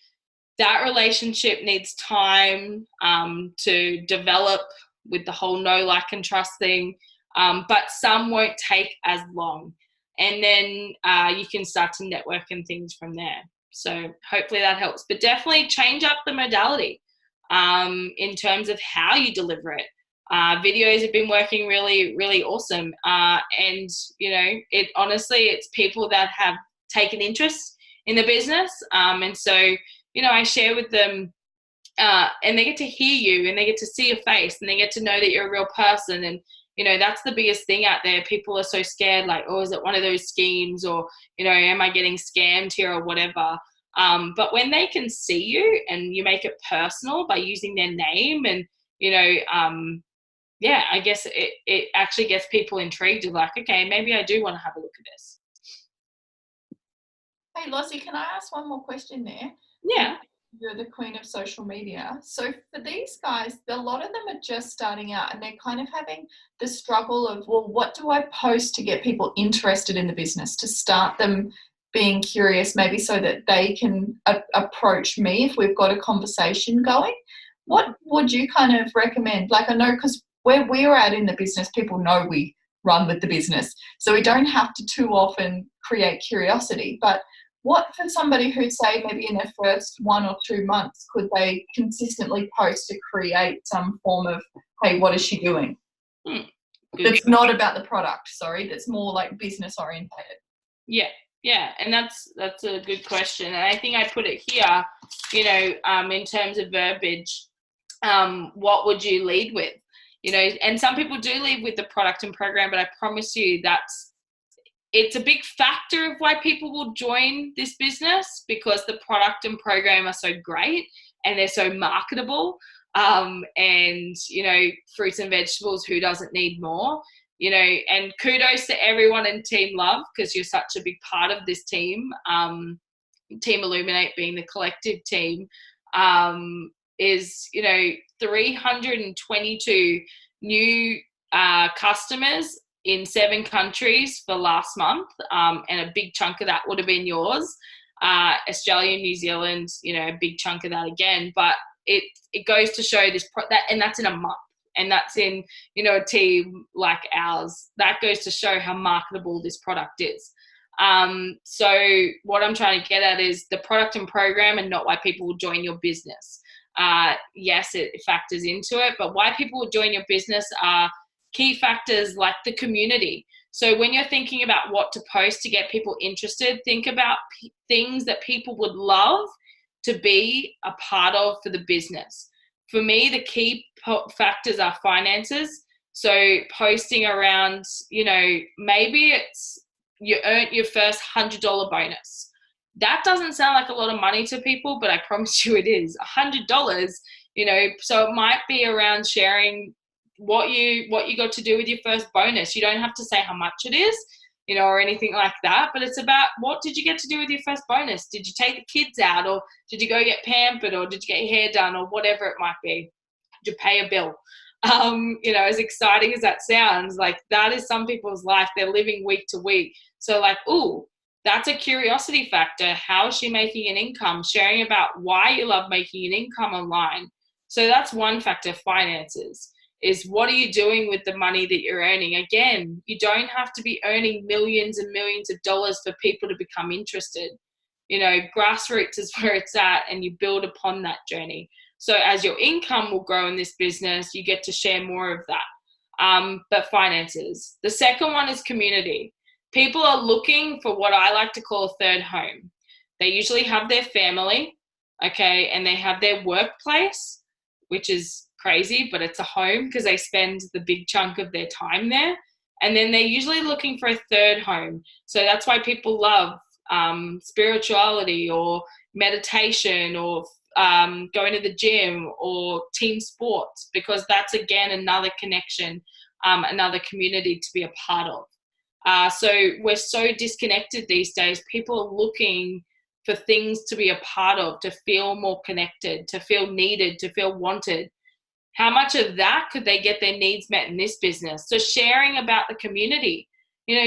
that relationship needs time to develop with the whole know, like, and trust thing, but some won't take as long. And then you can start to network and things from there. So hopefully that helps. But definitely change up the modality in terms of how you deliver it. Videos have been working really, really awesome. And, it honestly, it's people that have taken interest in the business. And so, I share with them, and they get to hear you, and they get to see your face, and they get to know that you're a real person. And, that's the biggest thing out there. People are so scared, like, is it one of those schemes, or, am I getting scammed here or whatever? But when they can see you and you make it personal by using their name, and, yeah, I guess it actually gets people intrigued of, like, okay, maybe I do want to have a look at this. Hey, Lossie, can I ask one more question there? Yeah. You're the queen of social media. So for these guys, a lot of them are just starting out, and they're kind of having the struggle of, well, what do I post to get people interested in the business, to start them being curious, maybe so that they can approach me if we've got a conversation going? What would you kind of recommend? Like, I know, because where we're at in the business, people know we run with the business, so we don't have to too often create curiosity. But what for somebody who'd say maybe in their first 1 or 2 months, could they consistently post to create some form of, hey, what is she doing? That's not about the product, sorry, that's more like business orientated. Yeah, and that's a good question. And I think I put it here, in terms of verbiage, what would you lead with? And some people do lead with the product and program, but I promise you it's a big factor of why people will join this business, because the product and program are so great and they're so marketable. And, fruits and vegetables, who doesn't need more? And kudos to everyone in Team Love, because you're such a big part of this team. Team Illuminate being the collective team, is, 322 new customers in 7 countries for last month, and a big chunk of that would have been yours. Australia, New Zealand, a big chunk of that again. But it goes to show and that's in a month, and that's in, a team like ours. That goes to show how marketable this product is. So what I'm trying to get at is the product and program, and not why people will join your business. Yes, it factors into it, but why people will join your business are key factors like the community. So when you're thinking about what to post to get people interested, think about things that people would love to be a part of for the business. For me, the key factors are finances. So posting around, maybe it's you earned your first $100 bonus. That doesn't sound like a lot of money to people, but I promise you it is. $100, so it might be around sharing what you got to do with your first bonus. You don't have to say how much it is, or anything like that, but it's about what did you get to do with your first bonus? Did you take the kids out, or did you go get pampered, or did you get your hair done, or whatever it might be? Did you pay a bill? As exciting as that sounds, like that is some people's life. They're living week to week. So like, ooh, that's a curiosity factor. How is she making an income? Sharing about why you love making an income online. So that's one factor, finances, is what are you doing with the money that you're earning? Again, you don't have to be earning millions and millions of dollars for people to become interested. Grassroots is where it's at, and you build upon that journey. So as your income will grow in this business, you get to share more of that. But finances. The second one is community. People are looking for what I like to call a third home. They usually have their family, okay, and they have their workplace, which is crazy, but it's a home because they spend the big chunk of their time there. And then they're usually looking for a third home. So that's why people love spirituality or meditation or going to the gym or team sports, because that's, again, another connection, another community to be a part of. So we're so disconnected these days. People are looking for things to be a part of, to feel more connected, to feel needed, to feel wanted. How much of that could they get their needs met in this business? So sharing about the community,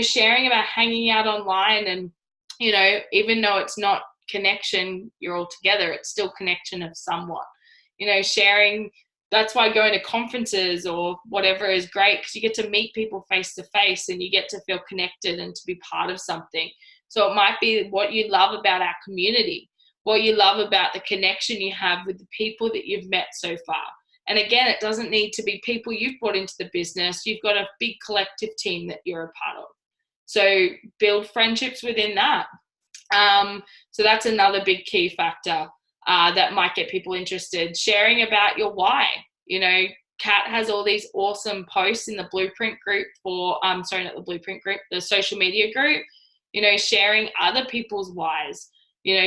sharing about hanging out online, and, even though it's not connection, you're all together, it's still connection of somewhat, sharing. That's why going to conferences or whatever is great, because you get to meet people face to face and you get to feel connected and to be part of something. So it might be what you love about our community, what you love about the connection you have with the people that you've met so far. And again, it doesn't need to be people you've brought into the business. You've got a big collective team that you're a part of. So build friendships within that. So that's another big key factor that might get people interested. Sharing about your why. Kat has all these awesome posts in the Blueprint group the social media group, sharing other people's whys,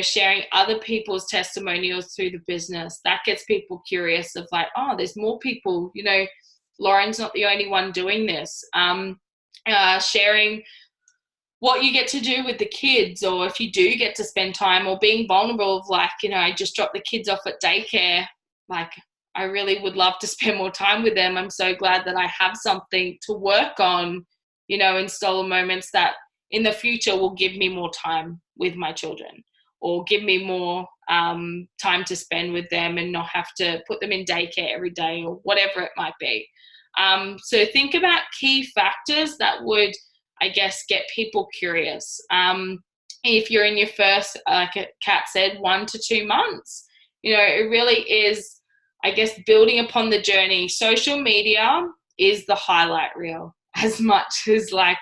sharing other people's testimonials through the business. That gets people curious of like, oh, there's more people, Lauren's not the only one doing this. Sharing what you get to do with the kids, or if you do get to spend time, or being vulnerable of like, I just dropped the kids off at daycare. Like, I really would love to spend more time with them. I'm so glad that I have something to work on, in stolen moments that in the future will give me more time with my children, or give me more time to spend with them and not have to put them in daycare every day, or whatever it might be. So think about key factors that would, I guess, get people curious. If you're in your first, like Kat said, 1 to 2 months, it really is, I guess, building upon the journey. Social media is the highlight reel. As much as like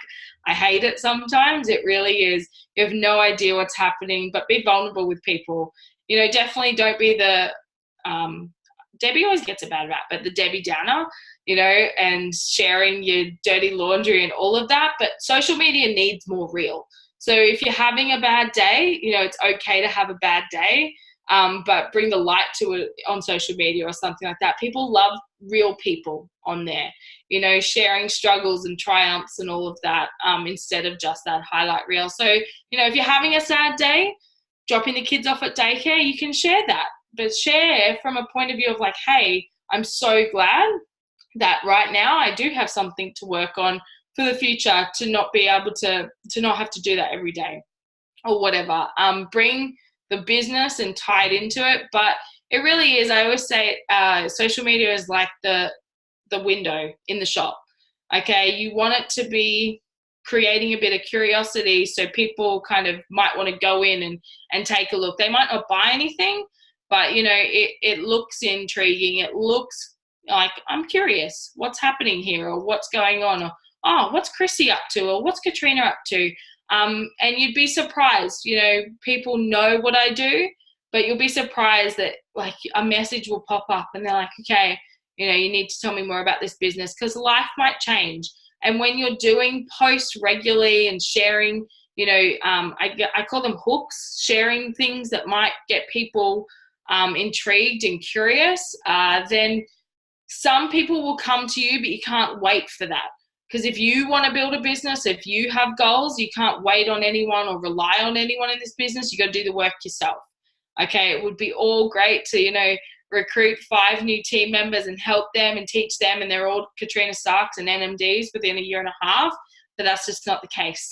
I hate it sometimes, it really is. You have no idea what's happening, but be vulnerable with people. Definitely don't be the Debbie always gets a bad rap, but the Debbie Downer, and sharing your dirty laundry and all of that. But social media needs more real. So if you're having a bad day, it's okay to have a bad day, but bring the light to it on social media or something like that. People love real people on there, sharing struggles and triumphs and all of that, instead of just that highlight reel. So, if you're having a sad day, dropping the kids off at daycare, you can share that. But share from a point of view of like, hey, I'm so glad that right now I do have something to work on for the future, to not be able to not have to do that every day or whatever. Bring the business and tie it into it. But it really is, I always say, social media is like the window in the shop. Okay, you want it to be creating a bit of curiosity so people kind of might want to go in and take a look. They might not buy anything, but, you know, it looks intriguing. It looks like, I'm curious what's happening here, or what's going on, or, oh, what's Chrissy up to, or what's Katrina up to? And you'd be surprised, you know, people know what I do, but you'll be surprised that like a message will pop up and they're like, okay, you know, you need to tell me more about this business, because life might change. And when you're doing posts regularly and sharing, you know, I call them hooks, sharing things that might get people intrigued and curious, then some people will come to you, but you can't wait for that. Because if you want to build a business, if you have goals, you can't wait on anyone or rely on anyone in this business. You got to do the work yourself. Okay, it would be all great to, you know, recruit 5 new team members and help them and teach them, and they're all Katrina Starks and NMDs within a year and a half, but that's just not the case.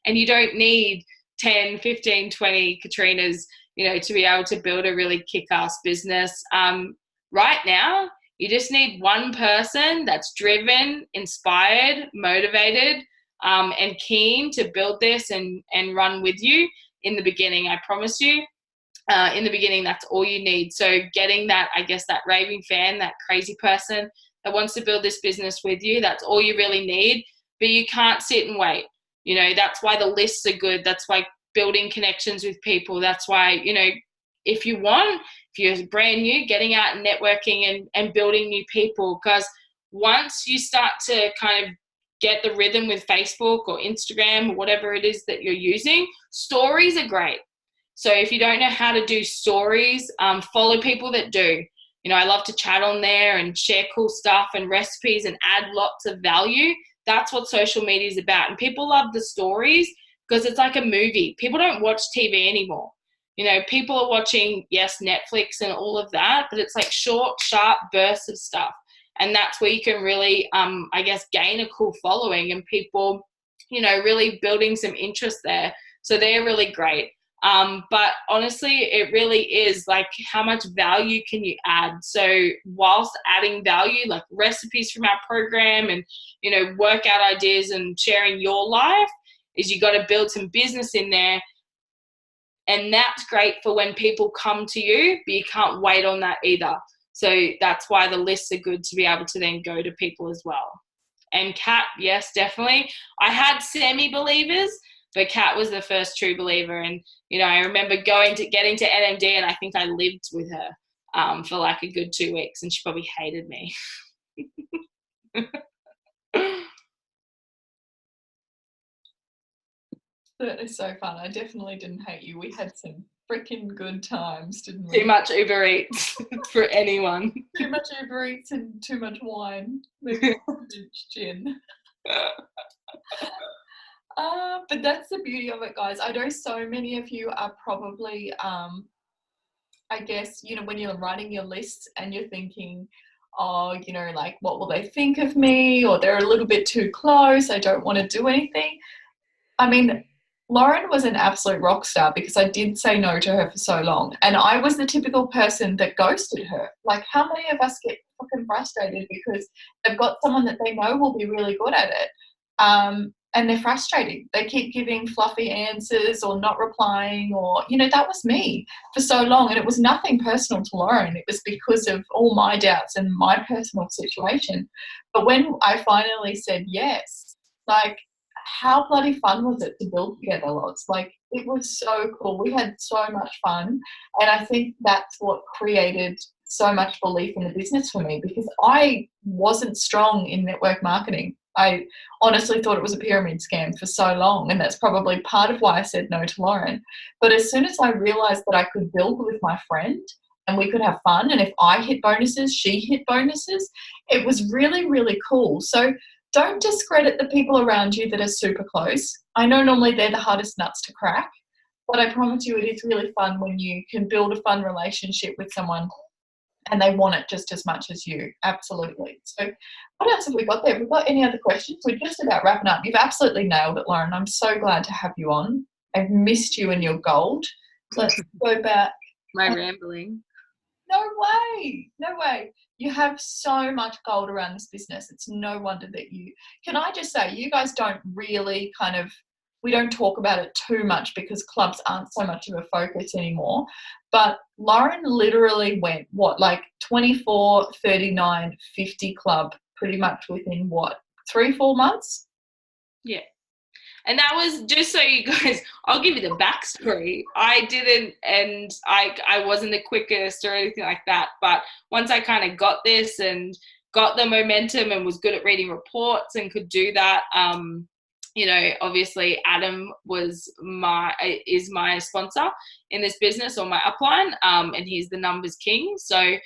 And you don't need 10, 15, 20 Katrinas, you know, to be able to build a really kick-ass business. Right now, you just need one person that's driven, inspired, motivated, and keen to build this and run with you in the beginning. I promise you, in the beginning, that's all you need. So getting that, I guess, that raving fan, that crazy person that wants to build this business with you, that's all you really need. But you can't sit and wait. You know, that's why the lists are good. That's why building connections with people. That's why, you know, if you're brand new, getting out and networking and building new people. Because once you start to kind of get the rhythm with Facebook or Instagram or whatever it is that you're using, stories are great. So if you don't know how to do stories, follow people that do. You know, I love to chat on there and share cool stuff and recipes and add lots of value. That's what social media is about. And people love the stories because it's like a movie. People don't watch TV anymore. You know, people are watching, yes, Netflix and all of that, but it's like short, sharp bursts of stuff. And that's where you can really, I guess, gain a cool following and people, you know, really building some interest there. So they're really great. But honestly, it really is like, how much value can you add? So whilst adding value, like recipes from our program and, you know, workout ideas and sharing your life, is you got to build some business in there. And that's great for when people come to you, but you can't wait on that either. So that's why the lists are good, to be able to then go to people as well. And Kat, yes, definitely. I had semi-believers, but Kat was the first true believer. And, you know, I remember getting to NMD, and I think I lived with her for like a good 2 weeks, and she probably hated me. That is so fun. I definitely didn't hate you. We had some freaking good times, didn't we? Too much Uber Eats for anyone. Too much Uber Eats and too much wine. Maybe gin. But that's the beauty of it, guys. I know so many of you are probably, I guess, you know, when you're writing your lists and you're thinking, oh, you know, like, what will they think of me? Or they're a little bit too close. I don't want to do anything. I mean, Lauren was an absolute rock star because I did say no to her for so long. And I was the typical person that ghosted her. Like, how many of us get fucking frustrated because they've got someone that they know will be really good at it, and they're frustrating. They keep giving fluffy answers or not replying, or, you know, that was me for so long. And it was nothing personal to Lauren. It was because of all my doubts and my personal situation. But when I finally said yes, like, how bloody fun was it to build together, lots? Like, it was so cool. We had so much fun. And I think that's what created so much belief in the business for me, because I wasn't strong in network marketing. I honestly thought it was a pyramid scam for so long, and that's probably part of why I said no to Lauren. But as soon as I realised that I could build with my friend and we could have fun, and if I hit bonuses, she hit bonuses, it was really, really cool. So don't discredit the people around you that are super close. I know normally they're the hardest nuts to crack, but I promise you it is really fun when you can build a fun relationship with someone and they want it just as much as you. Absolutely. So what else have we got there? Have we got any other questions? We're just about wrapping up. You've absolutely nailed it, Lauren. I'm so glad to have you on. I've missed you and your gold. Let's go back. My rambling. No way. No way. You have so much gold around this business. It's no wonder that can I just say, you guys don't really we don't talk about it too much because clubs aren't so much of a focus anymore. But Lauren literally went, like 24, 39, 50 club pretty much within 3-4 months? Yeah. And that was, just so you guys, I'll give you the backstory. I didn't, and I wasn't the quickest or anything like that. But once I kind of got this and got the momentum and was good at reading reports and could do that, obviously Adam is my sponsor in this business, or my upline, and he's the numbers king. So,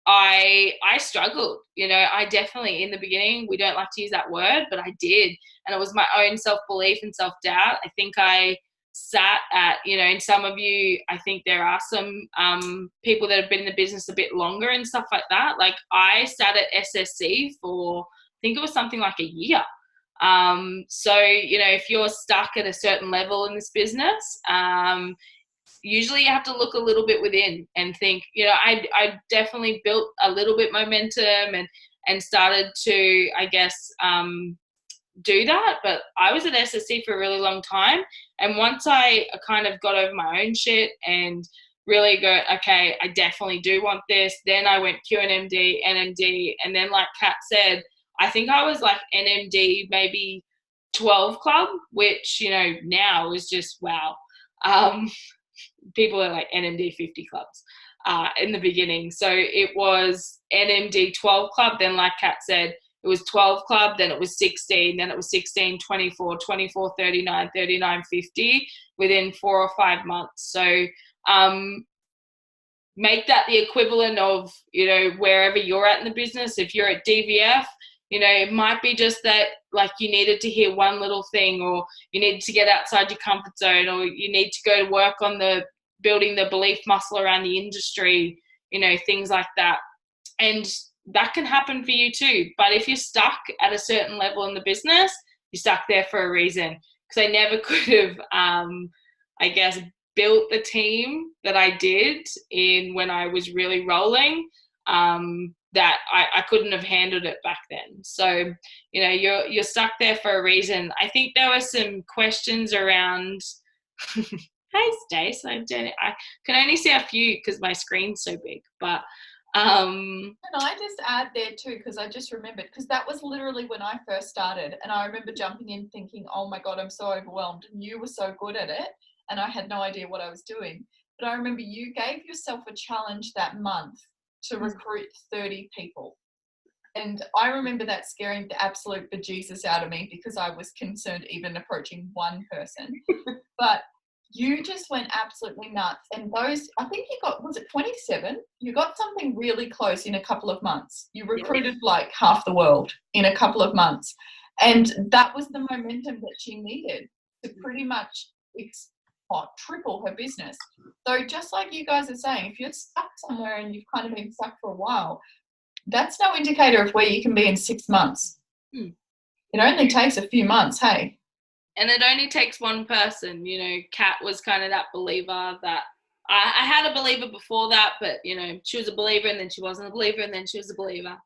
I struggled, I definitely, in the beginning, we don't like to use that word, but I did. And it was my own self-belief and self-doubt. I think I sat at, and some of you, I think there are some people that have been in the business a bit longer and stuff like that. Like, I sat at SSC for, I think it was something like a year. So, if you're stuck at a certain level in this business, usually you have to look a little bit within and think, I definitely built a little bit momentum and started to, I guess, do that. But I was at SSC for a really long time. And once I kind of got over my own shit and really go, okay, I definitely do want this. Then I went QNMD, NMD. And then, like Kat said, I think I was like NMD, maybe 12 club, which, now is just wow. People are like NMD 50 clubs in the beginning. So it was NMD 12 club. Then, like Kat said, it was 12 club. Then it was 16. Then it was 16, 24, 24, 39, 39, 50 within 4 or 5 months. So make that the equivalent of, wherever you're at in the business. If you're at DVF, it might be just that, like, you needed to hear one little thing, or you need to get outside your comfort zone, or you need to go to work on building the belief muscle around the industry, things like that. And that can happen for you too. But if you're stuck at a certain level in the business, you're stuck there for a reason. Because I never could have, I guess, built the team that I did when I was really rolling, that I couldn't have handled it back then. So, you're stuck there for a reason. I think there were some questions around, hey, Stace, I can only see a few because my screen's so big, but Can I just add there too, because I just remembered, because that was literally when I first started, and I remember jumping in thinking, oh my God, I'm so overwhelmed, and you were so good at it, and I had no idea what I was doing. But I remember you gave yourself a challenge that month to recruit 30 people. And I remember that scaring the absolute bejesus out of me because I was concerned even approaching one person. But you just went absolutely nuts. And those, I think you got, was it 27? You got something really close in a couple of months. You recruited like half the world in a couple of months. And that was the momentum that she needed to pretty much triple her business. So just like you guys are saying, if you're stuck somewhere and you've kind of been stuck for a while, that's no indicator of where you can be in 6 months. It only takes a few months, hey? And it only takes one person. Kat was kind of that believer that I had a believer before that, but, she was a believer and then she wasn't a believer and then she was a believer.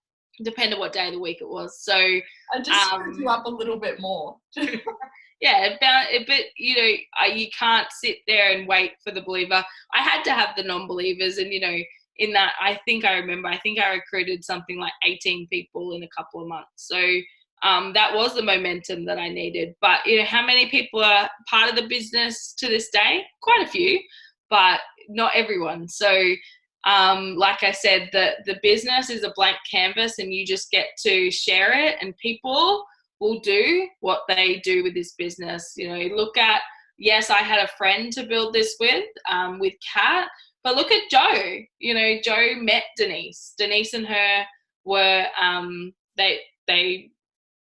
Depending on what day of the week it was. So I just screwed you up a little bit more. Yeah, but you can't sit there and wait for the believer. I had to have the non-believers, and in that, I think I recruited something like 18 people in a couple of months. So that was the momentum that I needed. But how many people are part of the business to this day? Quite a few, but not everyone. So like I said, the business is a blank canvas, and you just get to share it, and people will do what they do with this business. Look at, yes, I had a friend to build this with Kat, but look at Joe. Joe met Denise. Denise and her were, they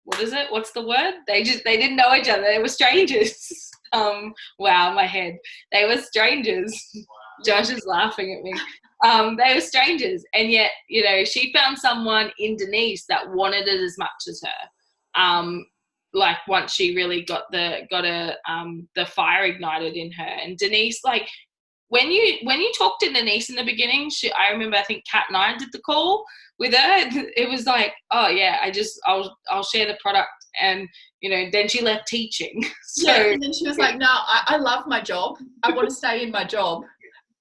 what is it? What's the word? They didn't know each other. They were strangers. Wow, my head. They were strangers. Josh is laughing at me. They were strangers. And yet, she found someone in Denise that wanted it as much as her. Like, once she really got the fire ignited in her, and Denise, like, when you talked to Denise in the beginning, I remember, I think Kat and I did the call with her. It was like, oh yeah, I'll share the product, and then she left teaching. So yeah, and then she was like, no, I love my job. I want to stay in my job.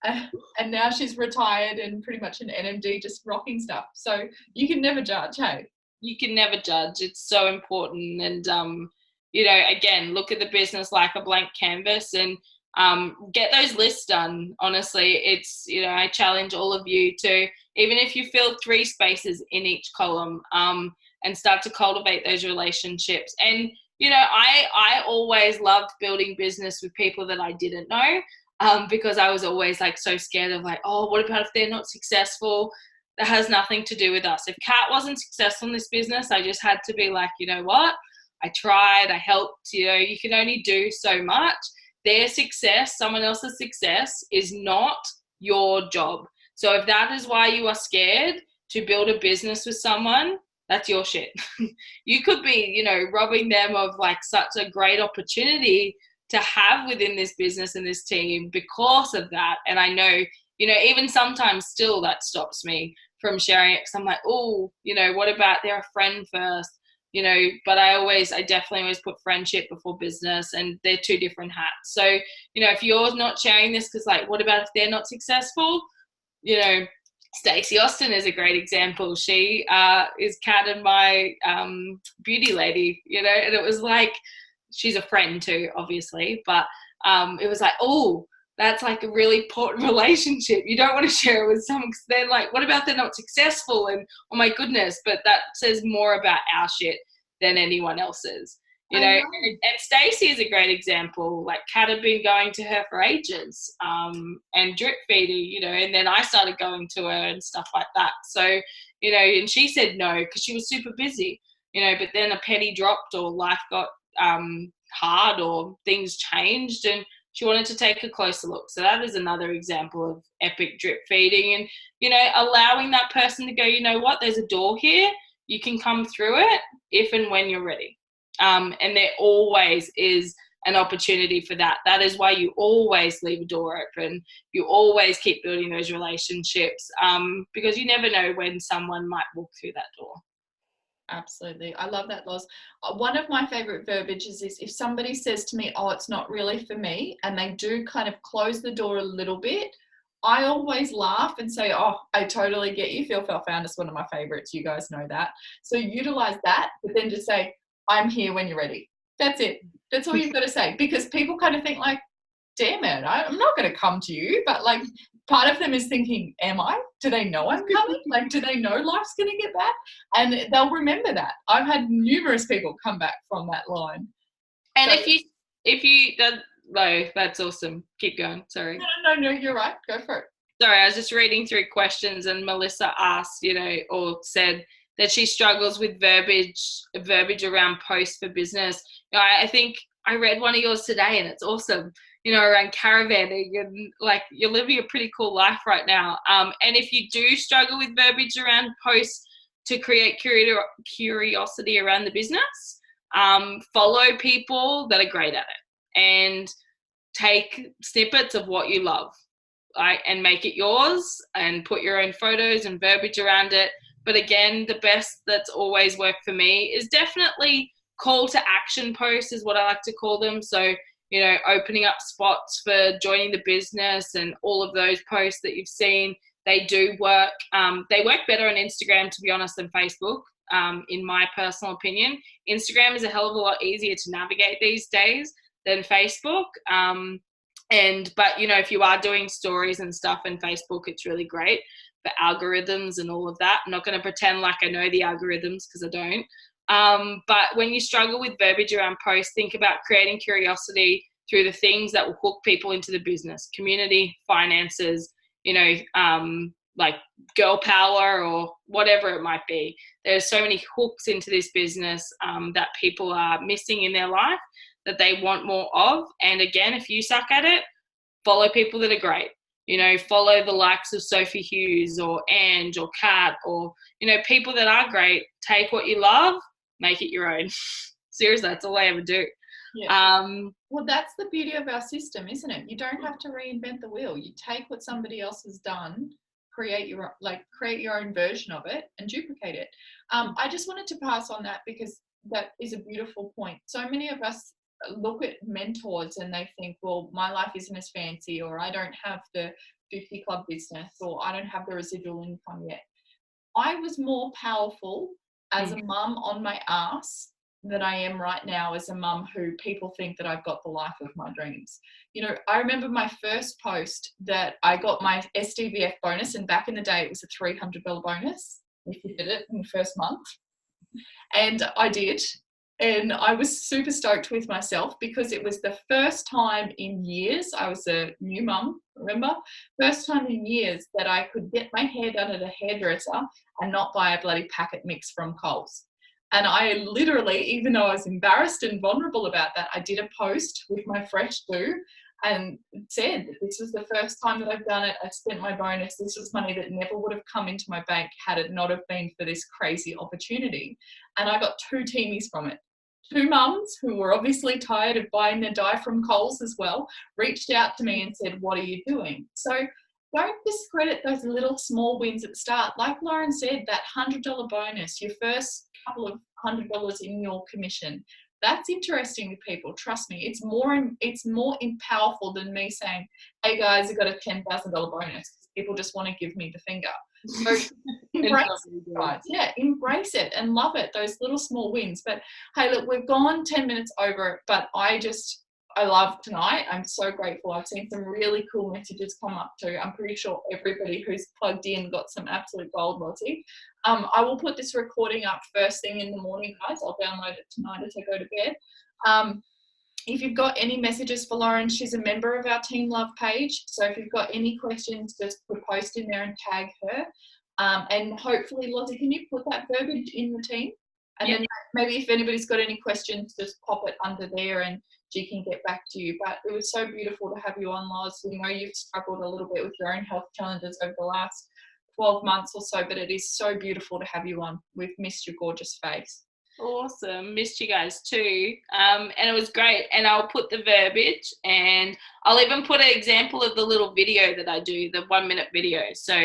And now she's retired and pretty much an NMD, just rocking stuff. So you can never judge, hey? You can never judge. It's so important. And, again, look at the business like a blank canvas, and get those lists done. Honestly, it's, I challenge all of you to, even if you fill 3 spaces in each column, and start to cultivate those relationships. And, I always loved building business with people that I didn't know, because I was always like so scared of like, oh, what about if they're not successful? That has nothing to do with us. If Kat wasn't successful in this business, I just had to be like, you know what? I tried, I helped, you can only do so much. Their success, someone else's success, is not your job. So if that is why you are scared to build a business with someone, that's your shit. You could be, robbing them of like such a great opportunity to have within this business and this team because of that. And I know, even sometimes still that stops me from sharing it, because I'm like, oh, what about they're a friend first? But I definitely always put friendship before business, and they're 2 different hats. So, if you're not sharing this because like, what about if they're not successful? Stacey Austin is a great example. She is Kat and my beauty lady, and it was like, she's a friend too, obviously, but it was like, oh, that's like a really important relationship. You don't want to share it with someone, because then like, what about they're not successful? And oh my goodness, but that says more about our shit than anyone else's. And Stacey is a great example. Like, Kat had been going to her for ages, and drip feeding, and then I started going to her and stuff like that. So, and she said no because she was super busy, but then a penny dropped, or life got hard, or things changed, and she wanted to take a closer look. So that is another example of epic drip feeding, and allowing that person to go, you know what, there's a door here, you can come through it if and when you're ready. And there always is an opportunity for that. That is why you always leave a door open. You always keep building those relationships, because you never know when someone might walk through that door. Absolutely. I love that, Loz. One of my favorite verbiages is if somebody says to me, oh, it's not really for me, and they do kind of close the door a little bit, I always laugh and say, oh, I totally get you. Feel found is one of my favorites. You guys know that. So utilize that, but then just say, I'm here when you're ready. That's it. That's all you've got to say, because people kind of think like, damn it, I'm not going to come to you. But like, part of them is thinking, am I? Do they know I'm coming? Like, do they know life's going to get bad? And they'll remember that. I've had numerous people come back from that line. And so, if you no, that's awesome. Keep going. Sorry. No, you're right. Go for it. Sorry, I was just reading through questions, and Melissa asked, or said that she struggles with verbiage around posts for business. I think I read one of yours today, and it's awesome. Around caravanning, and like, you're living a pretty cool life right now. And if you do struggle with verbiage around posts to create curiosity around the business, follow people that are great at it, and take snippets of what you love, right, and make it yours, and put your own photos and verbiage around it. But again, the best that's always worked for me is definitely call to action posts, is what I like to call them. So, opening up spots for joining the business, and all of those posts that you've seen, they do work. They work better on Instagram, to be honest, than Facebook, in my personal opinion. Instagram is a hell of a lot easier to navigate these days than Facebook. But if you are doing stories and stuff in Facebook, it's really great for algorithms and all of that. I'm not going to pretend like I know the algorithms, because I don't. But when you struggle with verbiage around posts, think about creating curiosity through the things that will hook people into the business: community, finances, like girl power, or whatever it might be. There's so many hooks into this business that people are missing in their life, that they want more of. And again, if you suck at it, follow people that are great. Follow the likes of Sophie Hughes or Ange or Kat, or, people that are great. Take what you love, make it your own. Seriously, that's all I ever do. Yeah. Well, that's the beauty of our system, isn't it? You don't have to reinvent the wheel. You take what somebody else has done, create your own version of it, and duplicate it. I just wanted to pass on that because that is a beautiful point. So many of us look at mentors and they think, well, my life isn't as fancy, or I don't have the 50 club business, or I don't have the residual income yet. I was more powerful as a mum on my ass than I am right now as a mum who people think that I've got the life of my dreams. You know, I remember my first post that I got my SDVF bonus, and back in the day it was a $300 bonus if you did it in the first month. And I did. And I was super stoked with myself because it was the first time in years, I was a new mum, remember? First time in years that I could get my hair done at a hairdresser and not buy a bloody packet mix from Coles. And I literally, even though I was embarrassed and vulnerable about that, I did a post with my fresh do and said, this was the first time that I've done it. I spent my bonus. This was money that never would have come into my bank had it not have been for this crazy opportunity. And I got 2 teamies from it. 2 mums who were obviously tired of buying their dye from Coles as well, reached out to me and said, what are you doing? So don't discredit those little small wins at the start. Like Lauren said, that $100 bonus, your first couple of $100 in your commission, that's interesting to people. Trust me, it's more powerful than me saying, hey guys, I got a $10,000 bonus. People just want to give me the finger. So embrace it, guys. Yeah, embrace it and love it, those little small wins. But hey, look, we've gone 10 minutes over, but I love tonight. I'm so grateful. I've seen some really cool messages come up too. I'm pretty sure everybody who's plugged in got some absolute gold, Lottie. I will put this recording up first thing in the morning, guys. I'll download it tonight as I go to bed. If you've got any messages for Lauren, she's a member of our Team Love page. So if you've got any questions, just put post in there and tag her. And hopefully, Lottie, can you put that verbiage in the team? And then maybe if anybody's got any questions, just pop it under there and she can get back to you. But it was so beautiful to have you on, Loz. We know you've struggled a little bit with your own health challenges over the last 12 months or so, but it is so beautiful to have you on. We've missed your gorgeous face. Awesome. Missed you guys too. And it was great. And I'll put the verbiage, and I'll even put an example of the little video that I do, the 1-minute video. So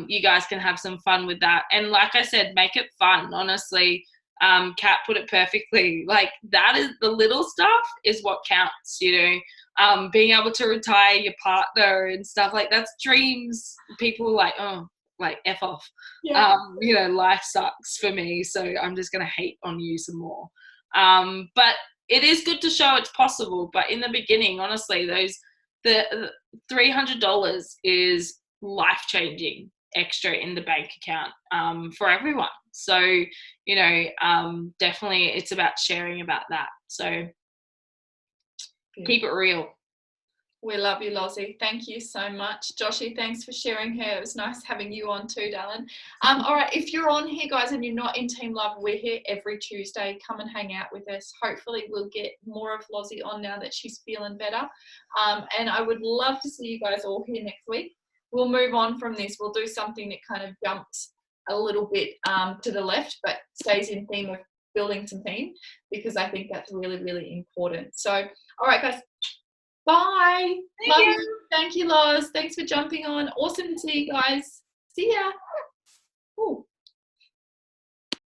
you guys can have some fun with that. And like I said, make it fun. Honestly, Kat put it perfectly. Like, that is the little stuff is what counts, you know. Being able to retire your partner and stuff like that's dreams. People are like, oh, like F off. Yeah. You know, life sucks for me, so I'm just gonna hate on you some more. But it is good to show it's possible. But in the beginning, honestly, the $300 is life-changing extra in the bank account for everyone. So, you know, definitely it's about sharing about that. So keep it real. We love you, Lozzie. Thank you so much. Joshie, thanks for sharing her. It was nice having you on too, darling. All right, if you're on here, guys, and you're not in Team Love, we're here every Tuesday. Come and hang out with us. Hopefully we'll get more of Lozzie on now that she's feeling better. And I would love to see you guys all here next week. We'll move on from this. We'll do something that kind of jumps a little bit to the left, but stays in theme of building some team, because I think that's really, really important. So, all right, guys. Bye. Love you. Thank you, Loz. Thanks for jumping on. Awesome to see you guys. See ya. Ooh.